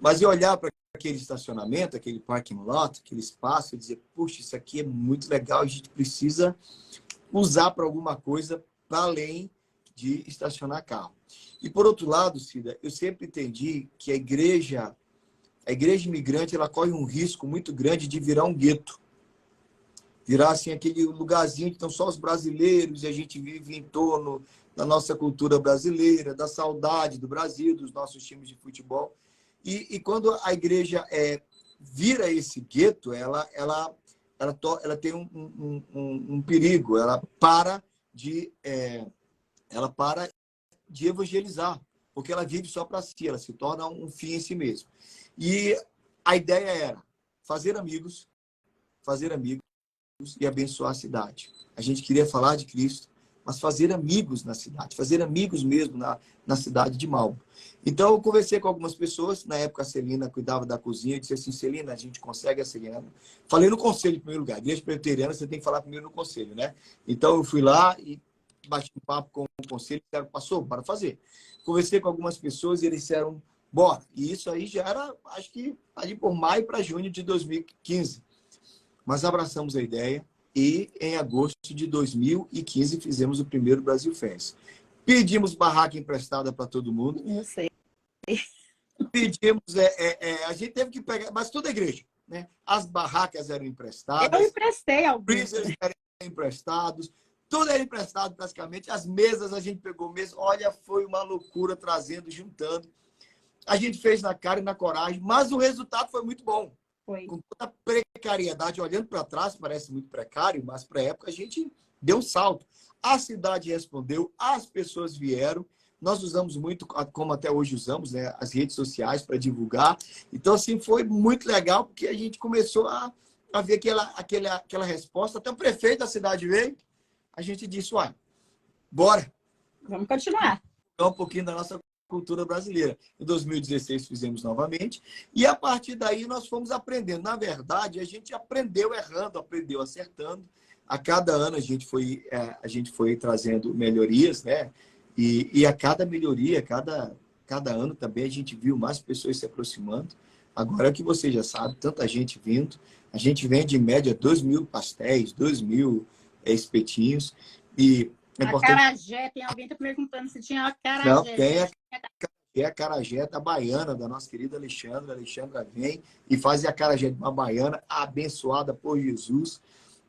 Speaker 2: Mas eu olhar para aquele estacionamento, aquele parking lot, aquele espaço, e dizer, puxa, isso aqui é muito legal, a gente precisa usar para alguma coisa para além de estacionar carro. E, por outro lado, Cida, eu sempre entendi que a igreja imigrante, ela corre um risco muito grande de virar um gueto. Virar, assim, aquele lugarzinho que estão só os brasileiros e a gente vive em torno da nossa cultura brasileira, da saudade do Brasil, dos nossos times de futebol. E quando a igreja vira esse gueto, ela tem um perigo, ela para de evangelizar, porque ela vive só para si, ela se torna um fim em si mesmo. E a ideia era fazer amigos e abençoar a cidade. A gente queria falar de Cristo, mas fazer amigos na cidade, fazer amigos mesmo na cidade de Malmo. Então, eu conversei com algumas pessoas, na época a Celina cuidava da cozinha, eu disse assim, Celina, a gente consegue a Celina? Falei no conselho em primeiro lugar, igreja presbiteriana, você tem que falar primeiro no conselho, né? Então, eu fui lá e bati um papo com o conselho, disseram, passou, para fazer. Conversei com algumas pessoas e eles disseram, bora. E isso aí já era, acho que ali por maio para junho de 2015. Mas abraçamos a ideia e em agosto de 2015 fizemos o primeiro Brasil Fest. Pedimos barraca emprestada para todo mundo.
Speaker 1: Não sei.
Speaker 2: Pedimos, a gente teve que pegar, mas toda a igreja, né? As barracas eram emprestadas.
Speaker 1: Eu emprestei alguns.
Speaker 2: Freezers eram emprestados. Tudo era emprestado praticamente. As mesas a gente pegou mesmo. Olha, foi uma loucura trazendo, juntando. A gente fez na cara e na coragem, mas o resultado foi muito bom.
Speaker 1: Foi.
Speaker 2: Com toda a precariedade, olhando para trás, parece muito precário, mas para a época a gente deu um salto. A cidade respondeu, as pessoas vieram. Nós usamos muito, como até hoje usamos, né, as redes sociais para divulgar. Então, assim, foi muito legal, porque a gente começou a ver aquela resposta. Até o prefeito da cidade veio. A gente disse, uai, bora.
Speaker 1: Vamos continuar.
Speaker 2: Um pouquinho da nossa cultura brasileira. Em 2016 fizemos novamente. E a partir daí nós fomos aprendendo. Na verdade, a gente aprendeu errando, aprendeu acertando. A cada ano a gente foi trazendo melhorias, né? E a cada melhoria, cada ano também a gente viu mais pessoas se aproximando. Agora é que você já sabe, tanta gente vindo. A gente vende em média 2.000 pastéis, 2.000 espetinhos. E é importante...
Speaker 1: Acarajé, tem alguém que está perguntando se tinha acarajé.
Speaker 2: Não, tem a acarajé da baiana, da nossa querida Alexandra. A Alexandra vem e faz a acarajé de uma baiana abençoada por Jesus,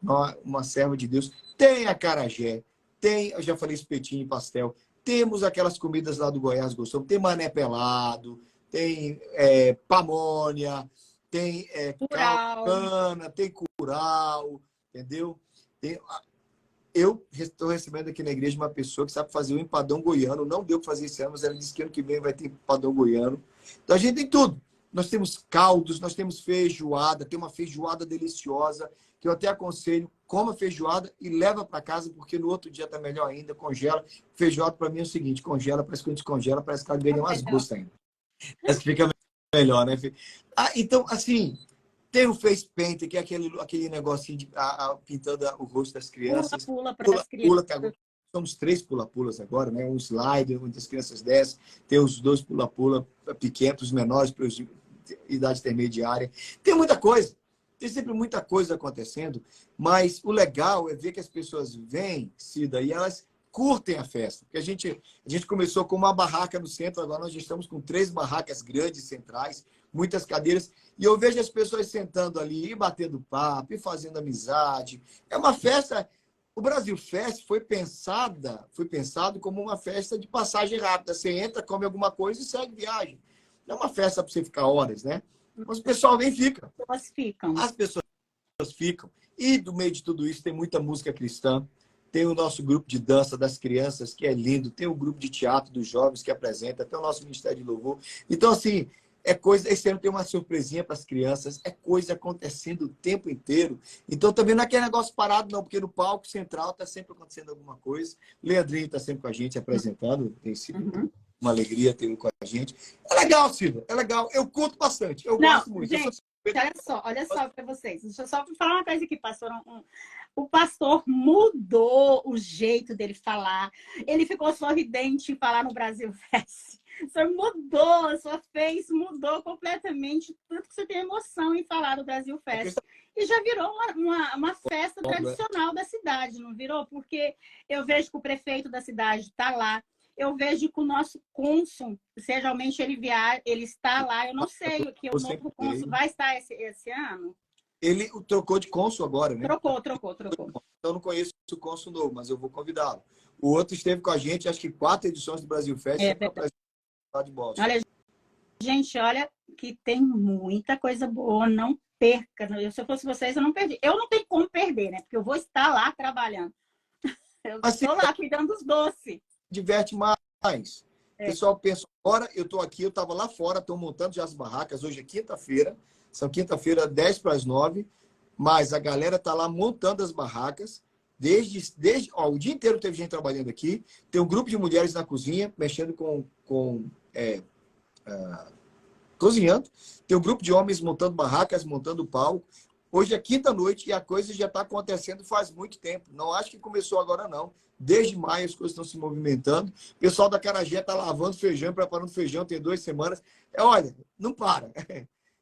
Speaker 2: uma serva de Deus. Tem acarajé, eu já falei espetinho e pastel. Temos aquelas comidas lá do Goiás, gostamos. Tem mané pelado, tem pamonha, tem calcana, tem curau, entendeu? Eu estou recebendo aqui na igreja uma pessoa que sabe fazer o empadão goiano. Não deu para fazer esse ano, mas ela disse que ano que vem vai ter empadão goiano. Então a gente tem tudo. Nós temos caldos, nós temos feijoada, tem uma feijoada deliciosa, que eu até aconselho, coma feijoada e leva para casa, porque no outro dia está melhor ainda, congela. Feijoada para mim é o seguinte, congela, parece que a gente congela, parece que ela ganha mais gosto ainda. Parece que fica melhor, né? Então, assim... Tem o face paint, que é aquele negocinho de pintando o rosto das crianças.
Speaker 1: Pula para as crianças.
Speaker 2: Somos 3 pula-pulas agora, né? Um slide, onde as crianças descem. Tem os 2 pula-pula pequenos, os menores para idade intermediária. Tem muita coisa. Tem sempre muita coisa acontecendo. Mas o legal é ver que as pessoas vêm, Cida, e elas curtem a festa. Porque a gente começou com uma barraca no centro, agora nós já estamos com 3 barracas grandes, centrais, muitas cadeiras, e eu vejo as pessoas sentando ali, e batendo papo, e fazendo amizade. É uma festa... O Brasil Fest foi pensado como uma festa de passagem rápida. Você entra, come alguma coisa e segue viagem. Não é uma festa para você ficar horas, né? Mas o pessoal vem e fica.
Speaker 1: Elas ficam.
Speaker 2: As pessoas ficam. E do meio de tudo isso tem muita música cristã. Tem o nosso grupo de dança das crianças, que é lindo. Tem o grupo de teatro dos jovens que apresenta. Tem o nosso Ministério de Louvor. Então, assim, é coisa... Esse ano tem uma surpresinha para as crianças. É coisa acontecendo o tempo inteiro. Então, também não é aquele negócio parado, não. Porque no palco central está sempre acontecendo alguma coisa. O Leandrinho está sempre com a gente apresentando. Tem sido uma alegria ter ele com a gente. É legal, Silvia. É legal. Eu curto bastante. Eu gosto muito.
Speaker 1: Gente, olha só para vocês. Deixa eu só falar uma coisa aqui, pastor. O pastor mudou o jeito dele falar. Ele ficou sorridente em falar no Brasil Fest. O senhor mudou, a sua face mudou completamente. Tanto que você tem emoção em falar do Brasil Fest. E já virou uma festa tradicional da cidade, não virou? Porque eu vejo que o prefeito da cidade está lá. Eu vejo que o nosso cônsul, geralmente ele está lá. Eu não sei que o novo cônsul vai estar esse ano.
Speaker 2: Ele trocou de cônsul agora, né?
Speaker 1: Trocou.
Speaker 2: Então, eu não conheço o cônsul novo, mas eu vou convidá-lo. O outro esteve com a gente, acho que 4 edições do Brasil Fest. De Boston.
Speaker 1: Olha, gente, olha que tem muita coisa boa. Não perca. Se eu fosse vocês, eu não perdi. Eu não tenho como perder, né? Porque eu vou estar lá trabalhando. Eu estou lá cuidando dos doces.
Speaker 2: Diverte mais. O pessoal pensa, agora eu estou aqui, eu estava lá fora, estou montando já as barracas. Hoje é quinta-feira. São quinta-feira, 10:50, mas a galera está lá montando as barracas. O dia inteiro teve gente trabalhando aqui. Tem um grupo de mulheres na cozinha, mexendo cozinhando. Tem um grupo de homens montando barracas, montando palco. Hoje é quinta-noite e a coisa já está acontecendo faz muito tempo. Não acho que começou agora, não. Desde maio as coisas estão se movimentando. O pessoal da Acarajé está lavando feijão, preparando feijão, tem 2 semanas. Olha, não para.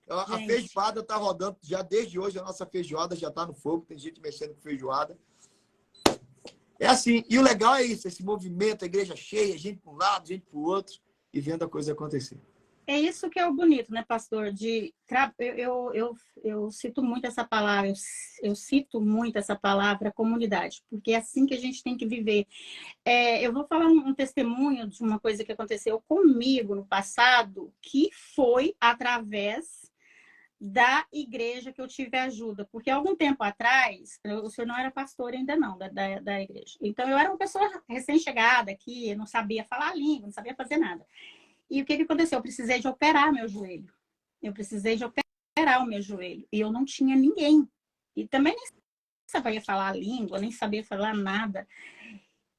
Speaker 2: A feijoada está rodando já desde hoje. A nossa feijoada já está no fogo. Tem gente mexendo com feijoada. É assim. E o legal é isso. Esse movimento, a igreja cheia, gente para um lado, gente para o outro. E vendo a coisa acontecer.
Speaker 1: É isso que é o bonito, né, pastor? Eu cito muito essa palavra. Eu cito muito essa palavra comunidade. Porque é assim que a gente tem que viver. Eu vou falar um testemunho de uma coisa que aconteceu comigo no passado. Que foi através da igreja que eu tive ajuda. Porque algum tempo atrás, o senhor não era pastor ainda não, da igreja. Então, eu era uma pessoa recém-chegada aqui, não sabia falar a língua, não sabia fazer nada. E o que aconteceu? Eu precisei de operar meu joelho. Eu precisei de operar o meu joelho. E eu não tinha ninguém. E também nem sabia falar a língua, nem sabia falar nada.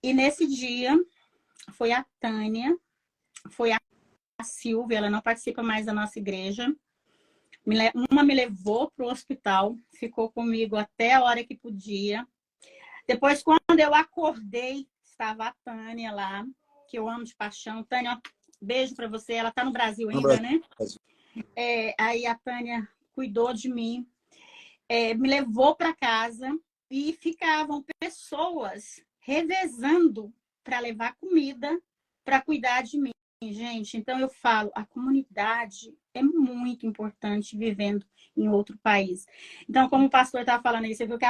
Speaker 1: E nesse dia, foi a Tânia, foi a Silvia, ela não participa mais da nossa igreja. Uma me levou para o hospital, ficou comigo até a hora que podia. Depois, quando eu acordei, estava a Tânia lá, que eu amo de paixão. Tânia, beijo para você. Ela está no Brasil ainda, né? Aí a Tânia cuidou de mim, me levou para casa e ficavam pessoas revezando para levar comida, para cuidar de mim. Gente, então eu falo, a comunidade é muito importante vivendo em outro país. Então, como o pastor estava falando aí, você viu que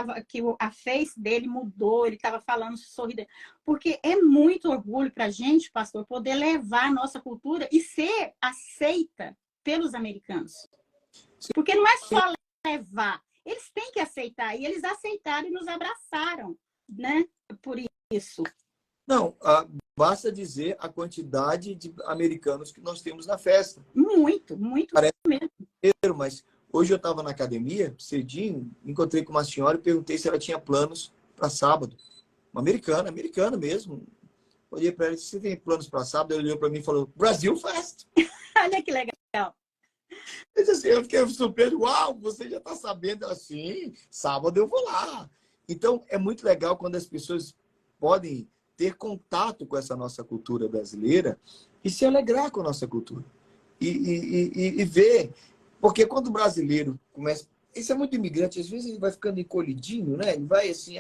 Speaker 1: a face dele mudou, ele estava falando sorridente. Porque é muito orgulho para a gente, pastor, poder levar a nossa cultura e ser aceita pelos americanos. Porque não é só levar, eles têm que aceitar. E eles aceitaram e nos abraçaram, né? Por isso.
Speaker 2: Não, basta dizer a quantidade de americanos que nós temos na festa.
Speaker 1: Muito
Speaker 2: Parece mesmo. Mas hoje eu estava na academia, cedinho, encontrei com uma senhora e perguntei se ela tinha planos para sábado. Uma americana mesmo. Olhei para ela e disse, você tem planos para sábado? Ela olhou para mim e falou, Brasil Fest.
Speaker 1: Olha que legal.
Speaker 2: Eu fiquei surpreso. Uau, você já está sabendo assim. Sábado eu vou lá. Então, é muito legal quando as pessoas podem ter contato com essa nossa cultura brasileira e se alegrar com a nossa cultura. E ver. Porque quando o brasileiro começa... Isso é muito imigrante. Às vezes ele vai ficando encolhidinho, né? Ele vai assim...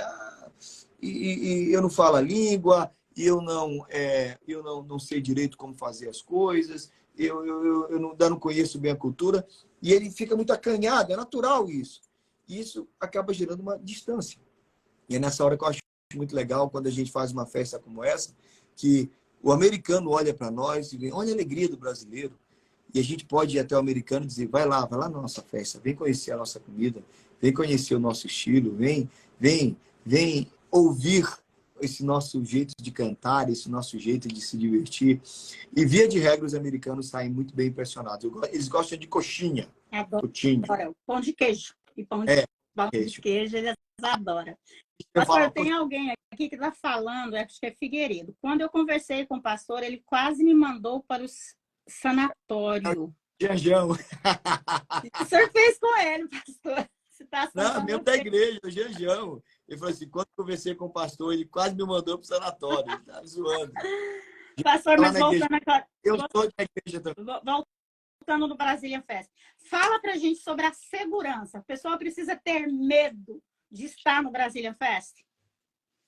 Speaker 2: eu não falo a língua, eu não sei direito como fazer as coisas, eu ainda não conheço bem a cultura. E ele fica muito acanhado. É natural isso. E isso acaba gerando uma distância. E é nessa hora que eu acho muito legal, quando a gente faz uma festa como essa, que o americano olha para nós e vê, olha a alegria do brasileiro. E a gente pode ir até o americano e dizer, vai lá na nossa festa, vem conhecer a nossa comida, vem conhecer o nosso estilo, vem ouvir esse nosso jeito de cantar, esse nosso jeito de se divertir. E, via de regra, os americanos saem muito bem impressionados. Eles gostam de coxinha.
Speaker 1: Adoro.
Speaker 2: Coxinha.
Speaker 1: Pão de queijo. E
Speaker 2: É,
Speaker 1: pão de
Speaker 2: queijo.
Speaker 1: queijo eles adoram.
Speaker 2: Eu
Speaker 1: Pastor,
Speaker 2: falo,
Speaker 1: tem alguém aqui que está falando, acho que é Figueiredo. Quando eu conversei com o pastor, ele quase me mandou para o sanatório.
Speaker 2: Janjão.
Speaker 1: O senhor fez com ele, pastor?
Speaker 2: Não, mesmo da igreja, o Janjão. Ele falou assim, quando eu conversei com o pastor, ele quase me mandou para o sanatório. Ele estava zoando.
Speaker 1: Pastor, mas voltando agora.
Speaker 2: Eu sou da igreja também.
Speaker 1: Voltando no Brasília Fest. Fala pra gente sobre a segurança. A pessoa precisa ter medo de estar no Brasília Fest?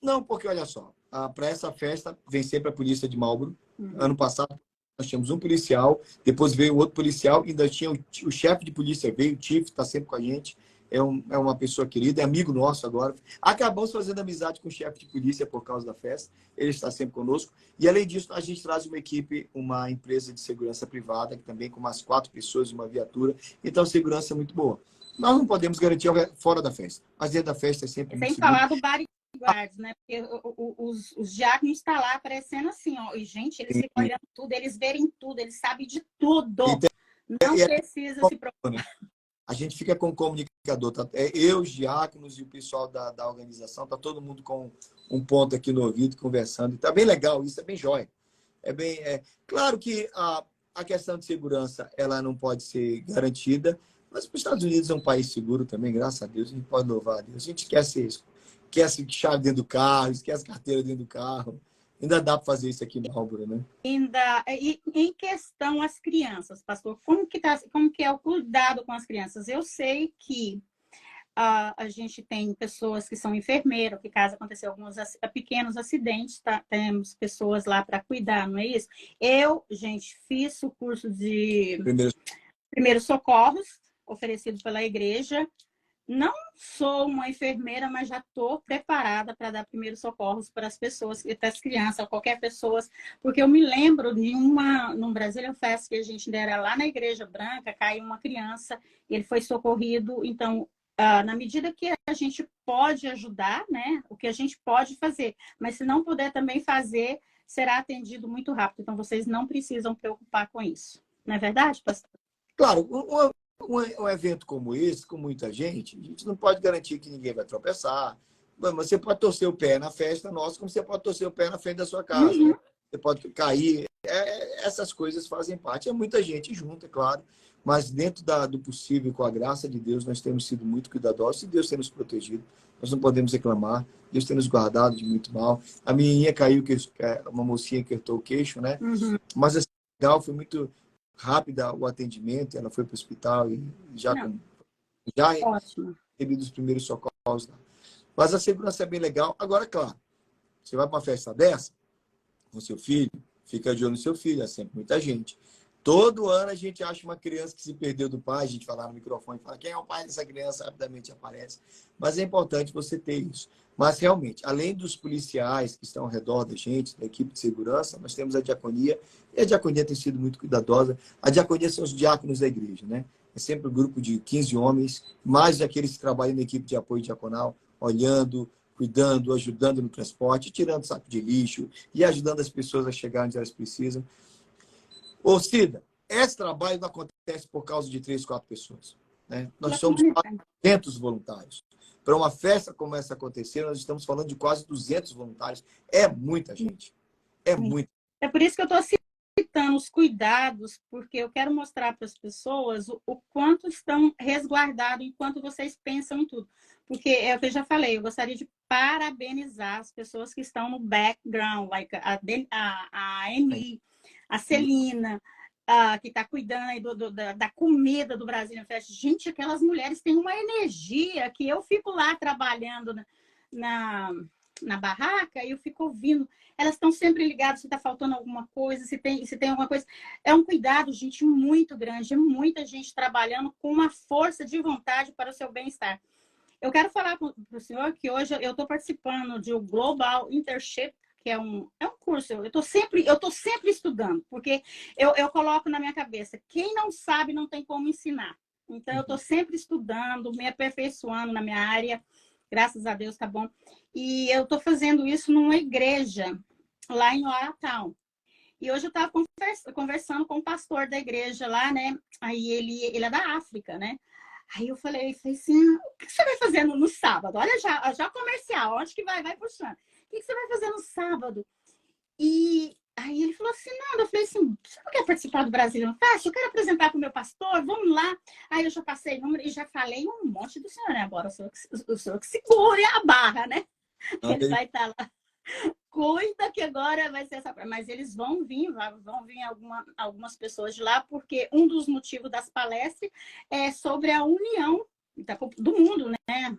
Speaker 2: Não, porque olha só, para essa festa vem sempre a polícia de Marlboro. Ano passado nós tínhamos um policial, depois veio outro policial, ainda tinha o chefe de polícia, veio o Chief, está sempre com a gente. É uma pessoa querida, é amigo nosso agora. Acabamos fazendo amizade com o chefe de polícia por causa da festa. Ele está sempre conosco. E, além disso, a gente traz uma equipe, uma empresa de segurança privada, que também com umas 4 pessoas, uma viatura. Então, a segurança é muito boa. Nós não podemos garantir fora da festa, mas dentro da festa é sempre muito
Speaker 1: seguro. Sem falar do bodyguards, né? Porque os diáconos estão lá parecendo assim, ó. E, gente, eles ficam olhando tudo, eles verem tudo, eles sabem de tudo. Não precisa se preocupar.
Speaker 2: A gente fica com o comunicador, tá? Eu, os diáconos e o pessoal da organização, tá todo mundo com um ponto aqui no ouvido, conversando. E tá bem legal, isso é bem jóia. Claro que a questão de segurança ela não pode ser garantida, mas os Estados Unidos é um país seguro também, graças a Deus, a gente pode louvar a Deus. A gente esquece chave dentro do carro, esquece carteira dentro do carro. Ainda dá para fazer isso aqui em Marlboro, né?
Speaker 1: E em questão às crianças, pastor, como que é o cuidado com as crianças? Eu sei que a gente tem pessoas que são enfermeiras, que caso aconteça alguns pequenos acidentes, temos pessoas lá para cuidar, não é isso? Eu, gente, fiz o curso de primeiros socorros, oferecido pela igreja. Não sou uma enfermeira, mas já estou preparada para dar primeiros socorros para as pessoas, para as crianças, qualquer pessoa, porque eu me lembro de num Brazilian Fest que a gente era lá na Igreja Branca, caiu uma criança e ele foi socorrido. Então, na medida que a gente pode ajudar, né, o que a gente pode fazer, mas se não puder também fazer, será atendido muito rápido. Então, vocês não precisam preocupar com isso. Não é verdade, pastor?
Speaker 2: Claro, um evento como esse, com muita gente, a gente não pode garantir que ninguém vai tropeçar. Mas você pode torcer o pé na festa nossa, como você pode torcer o pé na frente da sua casa.
Speaker 1: Uhum.
Speaker 2: Você pode cair. Essas coisas fazem parte. É muita gente junto, é claro. Mas dentro do possível, com a graça de Deus, nós temos sido muito cuidadosos e Deus tem nos protegido. Nós não podemos reclamar. Deus tem nos guardado de muito mal. A menininha caiu, uma mocinha que cortou o queixo, né?
Speaker 1: Uhum.
Speaker 2: Mas assim, legal, foi muito rápida o atendimento, ela foi para o hospital e já recebi dos primeiros socorros. Mas a segurança é bem legal. Agora, claro, você vai para uma festa dessa com seu filho, fica de olho no seu filho, é sempre muita gente. Todo ano a gente acha uma criança que se perdeu do pai, a gente fala no microfone, fala quem é o pai dessa criança, rapidamente aparece. Mas é importante você ter isso. Mas, realmente, além dos policiais que estão ao redor da gente, da equipe de segurança, nós temos a diaconia, e a diaconia tem sido muito cuidadosa. A diaconia são os diáconos da igreja, né? É sempre um grupo de 15 homens, mais aqueles que trabalham na equipe de apoio diaconal, olhando, cuidando, ajudando no transporte, tirando saco de lixo e ajudando as pessoas a chegar onde elas precisam. Ô, Cida, esse trabalho não acontece por causa de 3, 4 pessoas, né? Nós somos 400 voluntários. Para uma festa como essa acontecer, nós estamos falando de quase 200 voluntários. É muita gente. É muita.
Speaker 1: É por isso que eu estou citando os cuidados, porque eu quero mostrar para as pessoas o quanto estão resguardados, enquanto vocês pensam em tudo. Porque é o que eu já falei, eu gostaria de parabenizar as pessoas que estão no background, like a Eni, a Celina, que está cuidando aí da comida do Brasília Fest. Gente, aquelas mulheres têm uma energia que eu fico lá trabalhando na barraca e eu fico ouvindo. Elas estão sempre ligadas se está faltando alguma coisa, se tem alguma coisa. É um cuidado, gente, muito grande. É muita gente trabalhando com uma força de vontade para o seu bem-estar. Eu quero falar para o senhor que hoje eu estou participando de um Global Internship, que é um curso. Eu tô sempre estudando, porque eu coloco na minha cabeça, quem não sabe não tem como ensinar. Então, eu estou sempre estudando, me aperfeiçoando na minha área. Graças a Deus, tá bom. E eu estou fazendo isso numa igreja lá em Oratão. E hoje eu estava conversando com o pastor da igreja lá, né? Aí ele é da África, né? Aí eu falei assim, o que você vai fazer no sábado? Olha já comercial, onde que vai puxando? O que você vai fazer no sábado? E aí ele falou assim, não, eu falei assim, você não quer participar do Brasil Fest? Eu quero apresentar para o meu pastor, vamos lá. Aí eu já passei número e já falei um monte do senhor, né? Agora o senhor que segure a barra, né? Ele vai estar lá. Cuida que agora vai ser essa... Mas eles vão vir algumas pessoas de lá, porque um dos motivos das palestras é sobre a união do mundo, né?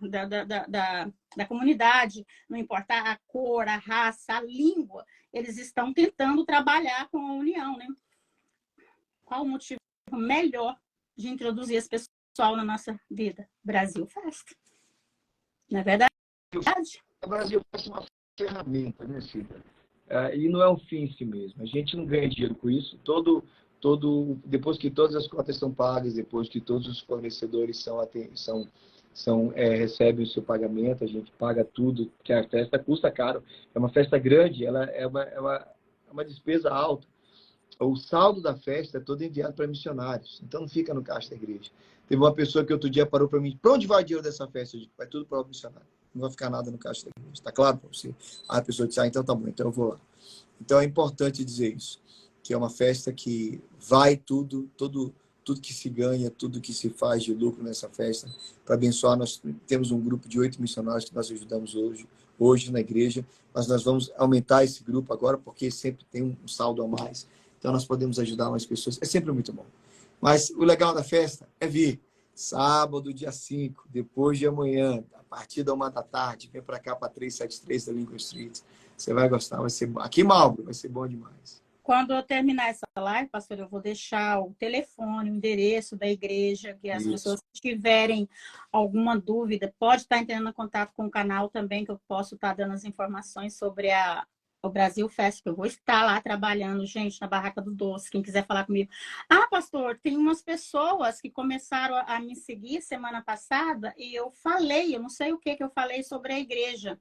Speaker 1: Da comunidade, não importa a cor, a raça, a língua, eles estão tentando trabalhar com a união, né? Qual o motivo melhor de introduzir esse pessoal na nossa vida? Brasil Fest. Não é verdade?
Speaker 3: O Brasil Fest é uma ferramenta, né, Cida? E não é um fim em si mesmo. A gente não ganha dinheiro com isso. Depois que todas as contas são pagas, depois que todos os fornecedores recebem o seu pagamento, a gente paga tudo, porque a festa custa caro. É uma festa grande, ela é uma despesa alta. O saldo da festa é todo enviado para missionários, então não fica no caixa da igreja. Teve uma pessoa que outro dia parou para mim, para onde vai o dinheiro dessa festa? Eu digo, vai tudo para o missionário. Não vai ficar nada no caixa da igreja. Está claro para você? Aí a pessoa disse, então tá bom, então eu vou lá. Então é importante dizer isso, que é uma festa que vai tudo que se ganha, tudo que se faz de lucro nessa festa, para abençoar. Nós temos um grupo de 8 missionários que nós ajudamos hoje na igreja, mas nós vamos aumentar esse grupo agora, porque sempre tem um saldo a mais. Então nós podemos ajudar mais pessoas. É sempre muito bom. Mas o legal da festa é vir sábado, dia 5, depois de amanhã, a partir da 1 da tarde, vem para cá para 373 da Lincoln Street. Você vai gostar, vai ser bom. Aqui em Marlboro, vai ser bom demais.
Speaker 1: Quando eu terminar essa live, pastor, eu vou deixar o telefone, o endereço da igreja, que as pessoas que tiverem alguma dúvida, pode estar entrando em contato com o canal também, que eu posso estar dando as informações sobre o Brasil Fest, que eu vou estar lá trabalhando, gente, na Barraca do Doce, quem quiser falar comigo. Ah, pastor, tem umas pessoas que começaram a me seguir semana passada e eu não sei o que eu falei sobre a igreja.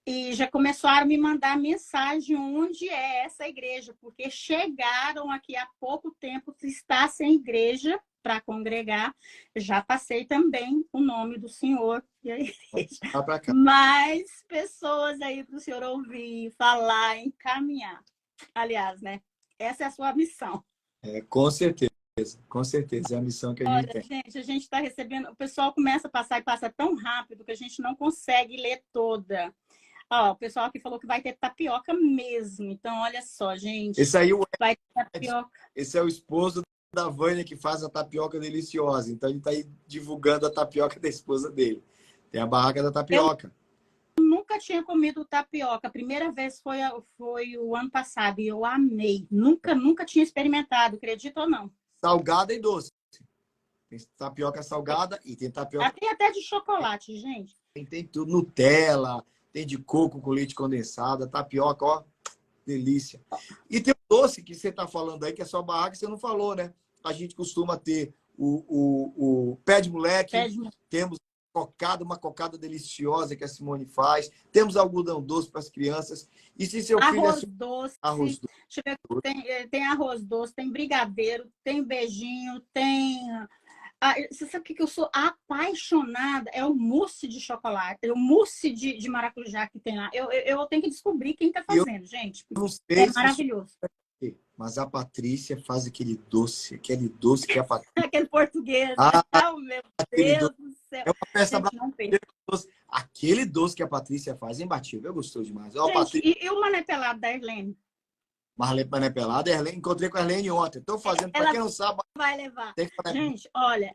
Speaker 1: E já começaram a me mandar mensagem onde é essa igreja, porque chegaram aqui há pouco tempo, está sem igreja para congregar. Já passei também o nome do senhor e a igreja. Mais pessoas aí para o senhor ouvir, falar, encaminhar. Aliás, né? Essa é a sua missão.
Speaker 2: Com certeza. Com certeza, é a missão que a gente tem.
Speaker 1: Gente, a gente está recebendo... O pessoal começa a passar e passa tão rápido que a gente não consegue ler toda. Ó, o pessoal aqui falou que vai ter tapioca mesmo. Então, olha só, gente.
Speaker 2: Esse aí
Speaker 1: vai ter tapioca.
Speaker 2: Esse é o esposo da Vânia que faz a tapioca deliciosa. Então, ele está aí divulgando a tapioca da esposa dele. Tem a barraca da tapioca.
Speaker 1: Eu nunca tinha comido tapioca. A primeira vez foi o ano passado e eu amei. Nunca tinha experimentado, acredita ou não?
Speaker 2: Salgada e doce. Tem tapioca salgada e tem tapioca...
Speaker 1: Tem até de chocolate, gente.
Speaker 2: Tem tudo, Nutella... Tem de coco com leite condensado, tapioca, ó, delícia. E tem o doce que você está falando aí, que é só barraca, que você não falou, né? A gente costuma ter o pé de moleque, temos uma cocada deliciosa que a Simone faz, temos algodão doce para as crianças. E se seu filho...
Speaker 1: Arroz doce. Deixa eu ver, tem arroz doce, tem brigadeiro, tem beijinho, tem... você sabe o que eu sou apaixonada? É o mousse de chocolate, é o mousse de maracujá que tem lá. Eu tenho que descobrir quem está fazendo, gente.
Speaker 2: Não sei
Speaker 1: é maravilhoso.
Speaker 2: Mas a Patrícia faz aquele doce que a Patrícia...
Speaker 1: Aquele português. Oh, meu Deus do céu.
Speaker 2: É uma festa brasileira. Aquele doce que a Patrícia faz é imbatível. Eu gostou demais.
Speaker 1: Gente, Patrícia... e o mané pelado da Erlene?
Speaker 2: Mané pelada, encontrei com a Erlene ontem. Estou fazendo, para quem não sabe...
Speaker 1: Vai levar. Gente, olha,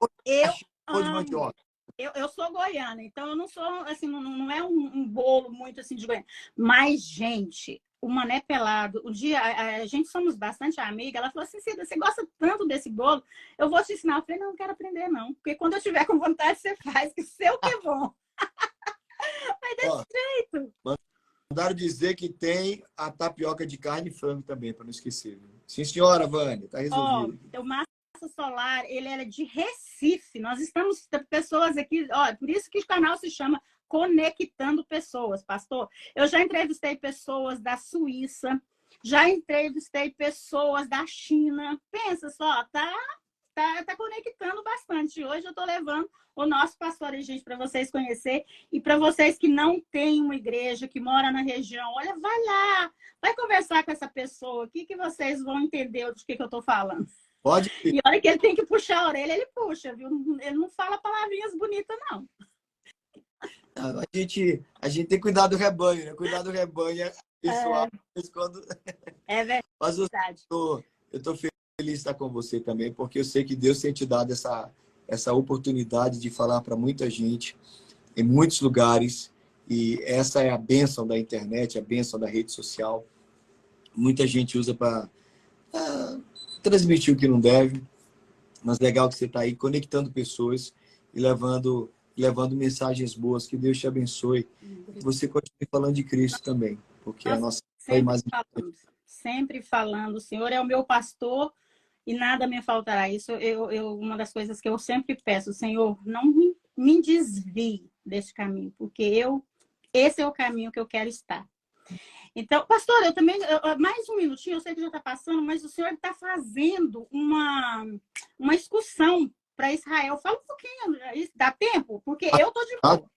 Speaker 1: eu sou goiana, então eu não sou, assim, não é um bolo muito assim de Goiânia. Mas, gente, o mané pelado, a gente somos bastante amiga, ela falou assim, Cida, você gosta tanto desse bolo, eu vou te ensinar. Eu falei, não quero aprender não, porque quando eu tiver com vontade você faz, que seu que é bom. Mas desse jeito.
Speaker 2: Mandaram dizer que tem a tapioca de carne e frango também, para não esquecer. Viu? Sim, senhora, Vânia, está resolvido.
Speaker 1: O Massa Solar, ele era de Recife. Nós estamos pessoas aqui, ó, por isso que o canal se chama Conectando Pessoas, pastor. Eu já entrevistei pessoas da Suíça, já entrevistei pessoas da China. Pensa só, tá conectando bastante. Hoje eu estou levando o nosso pastor e gente para vocês conhecer e para vocês que não têm uma igreja, que mora na região, olha, vai lá, vai conversar com essa pessoa aqui que vocês vão entender do que eu estou falando.
Speaker 2: Pode ir.
Speaker 1: E olha que ele tem que puxar a orelha, ele puxa, viu? Ele não fala palavrinhas bonitas, não.
Speaker 2: A gente tem que cuidar do rebanho, né? Cuidar do rebanho pessoal. Quando...
Speaker 1: É verdade.
Speaker 2: Mas eu estou feliz de estar com você também, porque eu sei que Deus tem te dado essa oportunidade de falar para muita gente, em muitos lugares. E essa é a bênção da internet, a bênção da rede social. Muita gente usa para transmitir o que não deve. Mas legal que você está aí conectando pessoas e levando mensagens boas. Que Deus te abençoe. Que você continue falando de Cristo também, porque a nossa é mais
Speaker 1: sempre falando, o Senhor é o meu pastor e nada me faltará. Isso uma das coisas que eu sempre peço, Senhor, não me desvie desse caminho, porque esse é o caminho que eu quero estar. Então, pastor, eu também, mais um minutinho, eu sei que já está passando, mas o senhor está fazendo uma excursão para Israel. Fala um pouquinho, dá tempo? Porque eu estou de boa.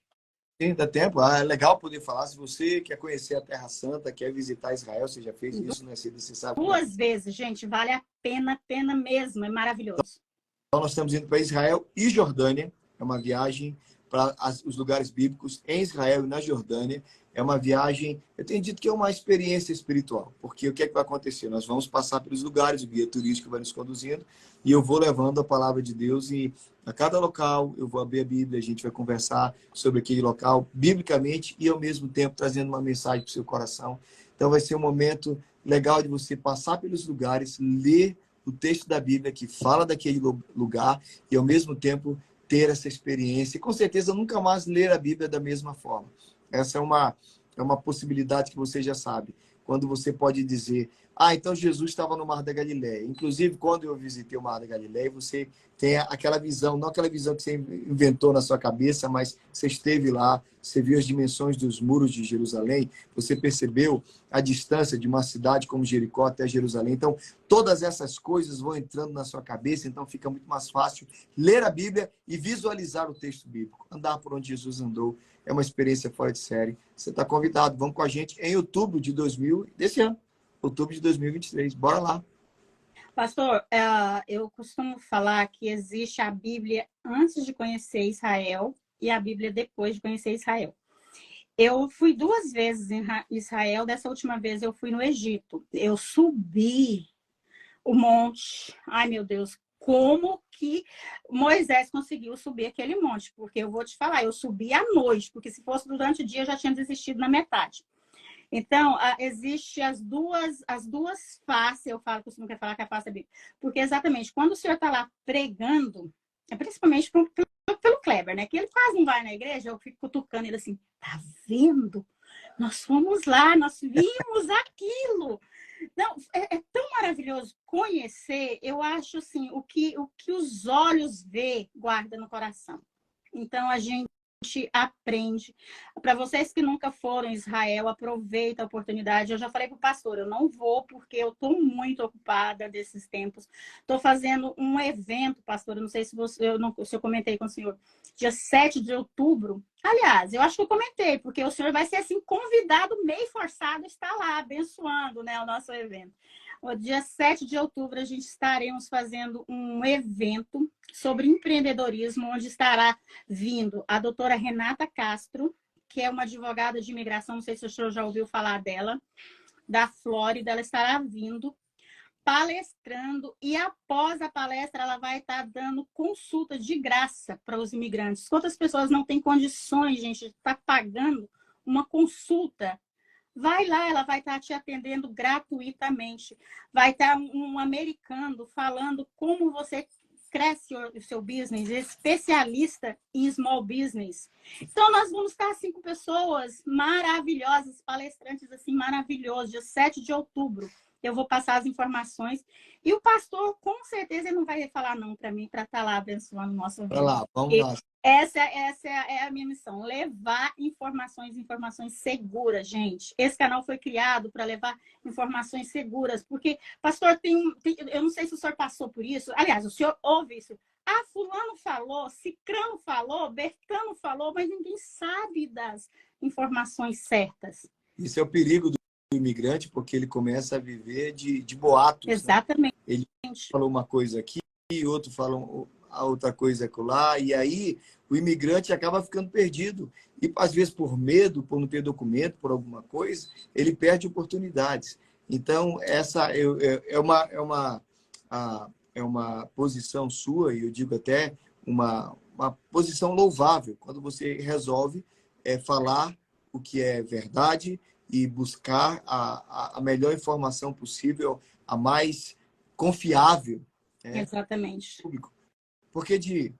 Speaker 2: Sim, dá tempo. É legal poder falar. Se você quer conhecer a Terra Santa, quer visitar Israel, você já fez isso, né? Você sabe.
Speaker 1: 2 vezes, gente, vale a pena mesmo, é maravilhoso.
Speaker 2: Então, nós estamos indo para Israel e Jordânia. É uma viagem para os lugares bíblicos em Israel e na Jordânia. É uma viagem, eu tenho dito que é uma experiência espiritual, porque o que é que vai acontecer? Nós vamos passar pelos lugares, o guia turístico vai nos conduzindo, e eu vou levando a palavra de Deus, e a cada local eu vou abrir a Bíblia, a gente vai conversar sobre aquele local, biblicamente, e ao mesmo tempo trazendo uma mensagem para o seu coração. Então vai ser um momento legal de você passar pelos lugares, ler o texto da Bíblia que fala daquele lugar, e ao mesmo tempo ter essa experiência, e com certeza nunca mais ler a Bíblia da mesma forma. Essa é uma possibilidade que você já sabe. Quando você pode dizer, então Jesus estava no Mar da Galileia. Inclusive, quando eu visitei o Mar da Galileia, você tem aquela visão, não aquela visão que você inventou na sua cabeça, mas você esteve lá, você viu as dimensões dos muros de Jerusalém, você percebeu a distância de uma cidade como Jericó até Jerusalém. Então, todas essas coisas vão entrando na sua cabeça, então fica muito mais fácil ler a Bíblia e visualizar o texto bíblico. Andar por onde Jesus andou é uma experiência fora de série. Você está convidado, vamos com a gente em outubro desse ano, outubro de 2023. Bora lá.
Speaker 1: Pastor, eu costumo falar que existe a Bíblia antes de conhecer Israel e a Bíblia depois de conhecer Israel. Eu fui 2 vezes em Israel, dessa última vez eu fui no Egito. Eu subi o monte. Ai, meu Deus, como que Moisés conseguiu subir aquele monte? Porque eu vou te falar, eu subi à noite, porque se fosse durante o dia eu já tinha desistido na metade. Então, existe as duas faces, eu falo que você não quer falar que é a face da Bíblia, porque exatamente, quando o senhor está lá pregando, principalmente pelo Kleber, né? Que ele quase não vai na igreja, eu fico cutucando ele assim, tá vendo? Nós fomos lá, nós vimos aquilo. Não, é tão maravilhoso conhecer, eu acho assim, o que os olhos vê, guarda no coração. Então, a gente aprende. Para vocês que nunca foram em Israel, aproveita a oportunidade. Eu já falei para o pastor, eu não vou porque eu estou muito ocupada desses tempos. Estou fazendo um evento, pastor, eu não sei se eu comentei com o senhor, dia 7 de outubro. Aliás, eu acho que eu comentei, porque o senhor vai ser assim convidado, meio forçado, a estar lá abençoando, né, o nosso evento. O dia 7 de outubro, a gente estaremos fazendo um evento sobre empreendedorismo, onde estará vindo a doutora Renata Castro, que é uma advogada de imigração, não sei se o senhor já ouviu falar dela, da Flórida. Ela estará vindo, palestrando, e após a palestra, ela vai estar dando consulta de graça para os imigrantes. Quantas pessoas não têm condições, gente, de estar pagando uma consulta? Vai lá, ela vai estar te atendendo gratuitamente. Vai estar um americano falando como você cresce o seu business, especialista em small business. Então, nós vamos estar 5 pessoas maravilhosas, palestrantes assim maravilhosos, dia 7 de outubro. Eu vou passar as informações. E o pastor, com certeza, ele não vai falar não para mim, para estar lá abençoando o nosso vídeo.
Speaker 2: Vai lá, vamos lá.
Speaker 1: Essa é a minha missão, levar informações seguras, gente. Esse canal foi criado para levar informações seguras, porque, pastor, eu não sei se o senhor passou por isso, aliás, o senhor ouve isso. Ah, fulano falou, cicrano falou, bertano falou, mas ninguém sabe das informações certas.
Speaker 2: Isso é o perigo do imigrante, porque ele começa a viver de boatos.
Speaker 1: Exatamente.
Speaker 2: Né? Ele falou uma coisa aqui, outro fala a outra coisa lá, e aí o imigrante acaba ficando perdido. E, às vezes, por medo, por não ter documento, por alguma coisa, ele perde oportunidades. Então, essa é uma posição sua, e eu digo até uma posição louvável, quando você resolve falar o que é verdade e buscar a melhor informação possível, a mais confiável.
Speaker 1: Exatamente.
Speaker 2: Público. Porque de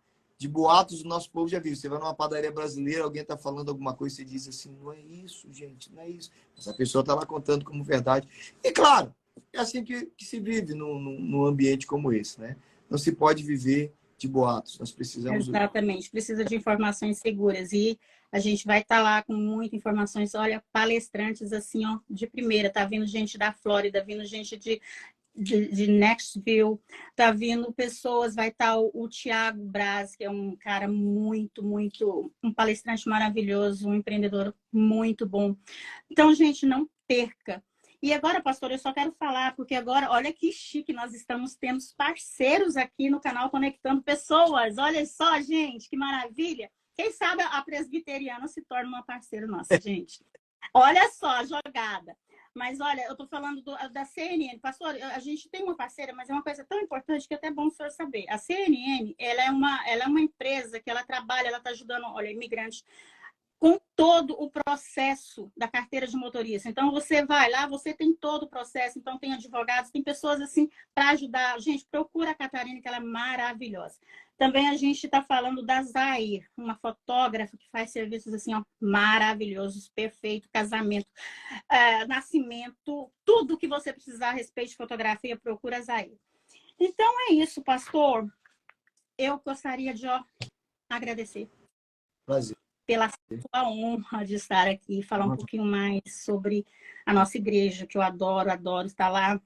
Speaker 2: boatos o nosso povo já viu. Você vai numa padaria brasileira, alguém está falando alguma coisa, você diz assim, não é isso, gente, não é isso. Essa pessoa está lá contando como verdade. E, claro, é assim que se vive num ambiente como esse, né? Não se pode viver de boatos. Nós precisamos...
Speaker 1: Exatamente. Precisa de informações seguras. E a gente vai estar lá com muitas informações. Olha, palestrantes assim, ó, de primeira. Tá vindo gente da Flórida, vindo gente de Nashville, tá vindo pessoas, vai estar o Thiago Braz, que é um cara muito, um palestrante maravilhoso, um empreendedor muito bom. Então, gente, não perca. E agora, pastor, eu só quero falar, porque agora, olha que chique, nós estamos tendo parceiros aqui no canal Conectando Pessoas. Olha só, gente, que maravilha. Quem sabe a presbiteriana se torna uma parceira nossa, gente. Olha só a jogada. Mas, olha, eu estou falando da CNN. Pastor, a gente tem uma parceira, mas é uma coisa tão importante que é até bom o senhor saber. A CNN, ela é uma empresa que ela trabalha, ela está ajudando, olha, imigrantes com todo o processo da carteira de motorista. Então, você vai lá, você tem todo o processo, então tem advogados, tem pessoas assim para ajudar. Gente, procura a Catarina, que ela é maravilhosa. Também a gente está falando da Zair, uma fotógrafa que faz serviços assim, ó, maravilhosos, perfeito, casamento, nascimento, tudo que você precisar a respeito de fotografia, procura a Zair. Então é isso, pastor. Eu gostaria de agradecer.
Speaker 2: Prazer.
Speaker 1: Pela sua honra de estar aqui e falar um pouquinho mais sobre a nossa igreja, que eu adoro estar lá.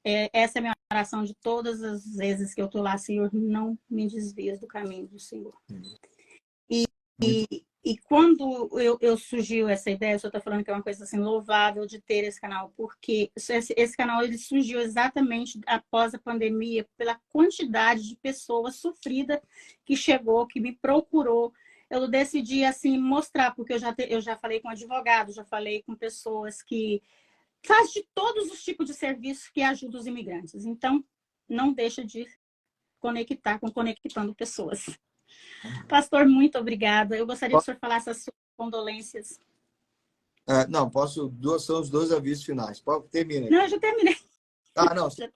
Speaker 1: Essa é a minha oração de todas as vezes que eu estou lá, Senhor, não me desvies do caminho do Senhor. E quando eu surgiu essa ideia, o senhor está falando que é uma coisa assim louvável de ter esse canal, porque esse canal ele surgiu exatamente após a pandemia, pela quantidade de pessoas sofridas que chegou, que me procurou. Eu decidi assim mostrar, porque eu já falei com advogados, já falei com pessoas que faz de todos os tipos de serviços que ajudam os imigrantes. Então, não deixa de conectar com Conectando Pessoas. Pastor, muito obrigada. Eu gostaria que o senhor falasse as suas condolências.
Speaker 2: Não, posso... São os 2 avisos finais. Termina.
Speaker 1: Não, eu já terminei.
Speaker 2: Não. São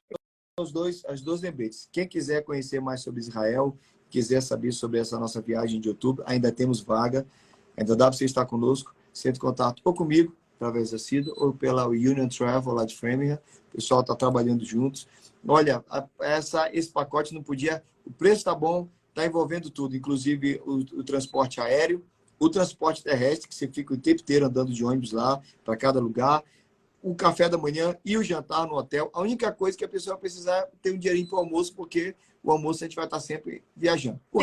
Speaker 2: as 2 lembretes. Quem quiser conhecer mais sobre Israel, quiser saber sobre essa nossa viagem de outubro, ainda temos vaga. Ainda dá para você estar conosco. Você entra em contato ou comigo, através da Cida, ou pela Union Travel lá de Framingham. O pessoal está trabalhando juntos. Olha, esse pacote não podia... O preço está bom, está envolvendo tudo, inclusive o transporte aéreo, o transporte terrestre, que você fica o tempo inteiro andando de ônibus lá para cada lugar, o café da manhã e o jantar no hotel. A única coisa que a pessoa vai precisar é ter um dinheirinho para o almoço, porque o almoço a gente vai estar sempre viajando. O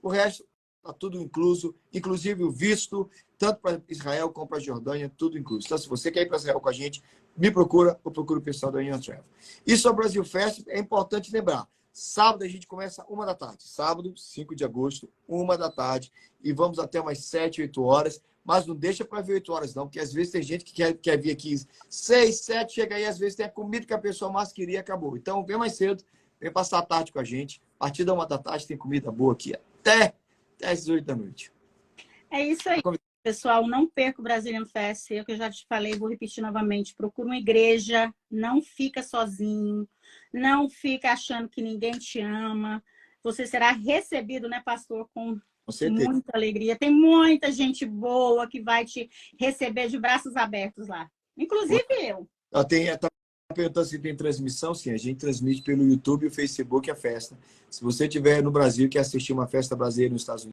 Speaker 2: resto está tudo incluso, inclusive o visto, tanto para Israel como para a Jordânia, tudo incluso. Então, se você quer ir para Israel com a gente, me procura ou procura o pessoal da Union Travel. E sobre o Brasil Fest, é importante lembrar, sábado a gente começa 1 da tarde. Sábado, 5 de agosto, 1 da tarde. E vamos até umas 7, 8 horas. Mas não deixa para ver 8 horas, não. Porque às vezes tem gente que quer vir aqui 6, 7, chega aí, às vezes tem a comida que a pessoa mais queria e acabou. Então, vem mais cedo, vem passar a tarde com a gente. A partir da 1 da tarde tem comida boa aqui até as 8 da noite.
Speaker 1: É isso aí. Pessoal, não perca o Brazilian Fest. Eu que já te falei, vou repetir novamente. Procura uma igreja, não fica sozinho, não fica achando que ninguém te ama. Você será recebido, né, pastor, com
Speaker 2: certeza.
Speaker 1: muita alegria. Tem muita gente boa que vai te receber de braços abertos lá. Inclusive eu.
Speaker 2: Tá perguntando se tem transmissão. Sim, a gente transmite pelo YouTube e o Facebook a festa. Se você estiver no Brasil e quer assistir uma festa brasileira nos Estados Unidos,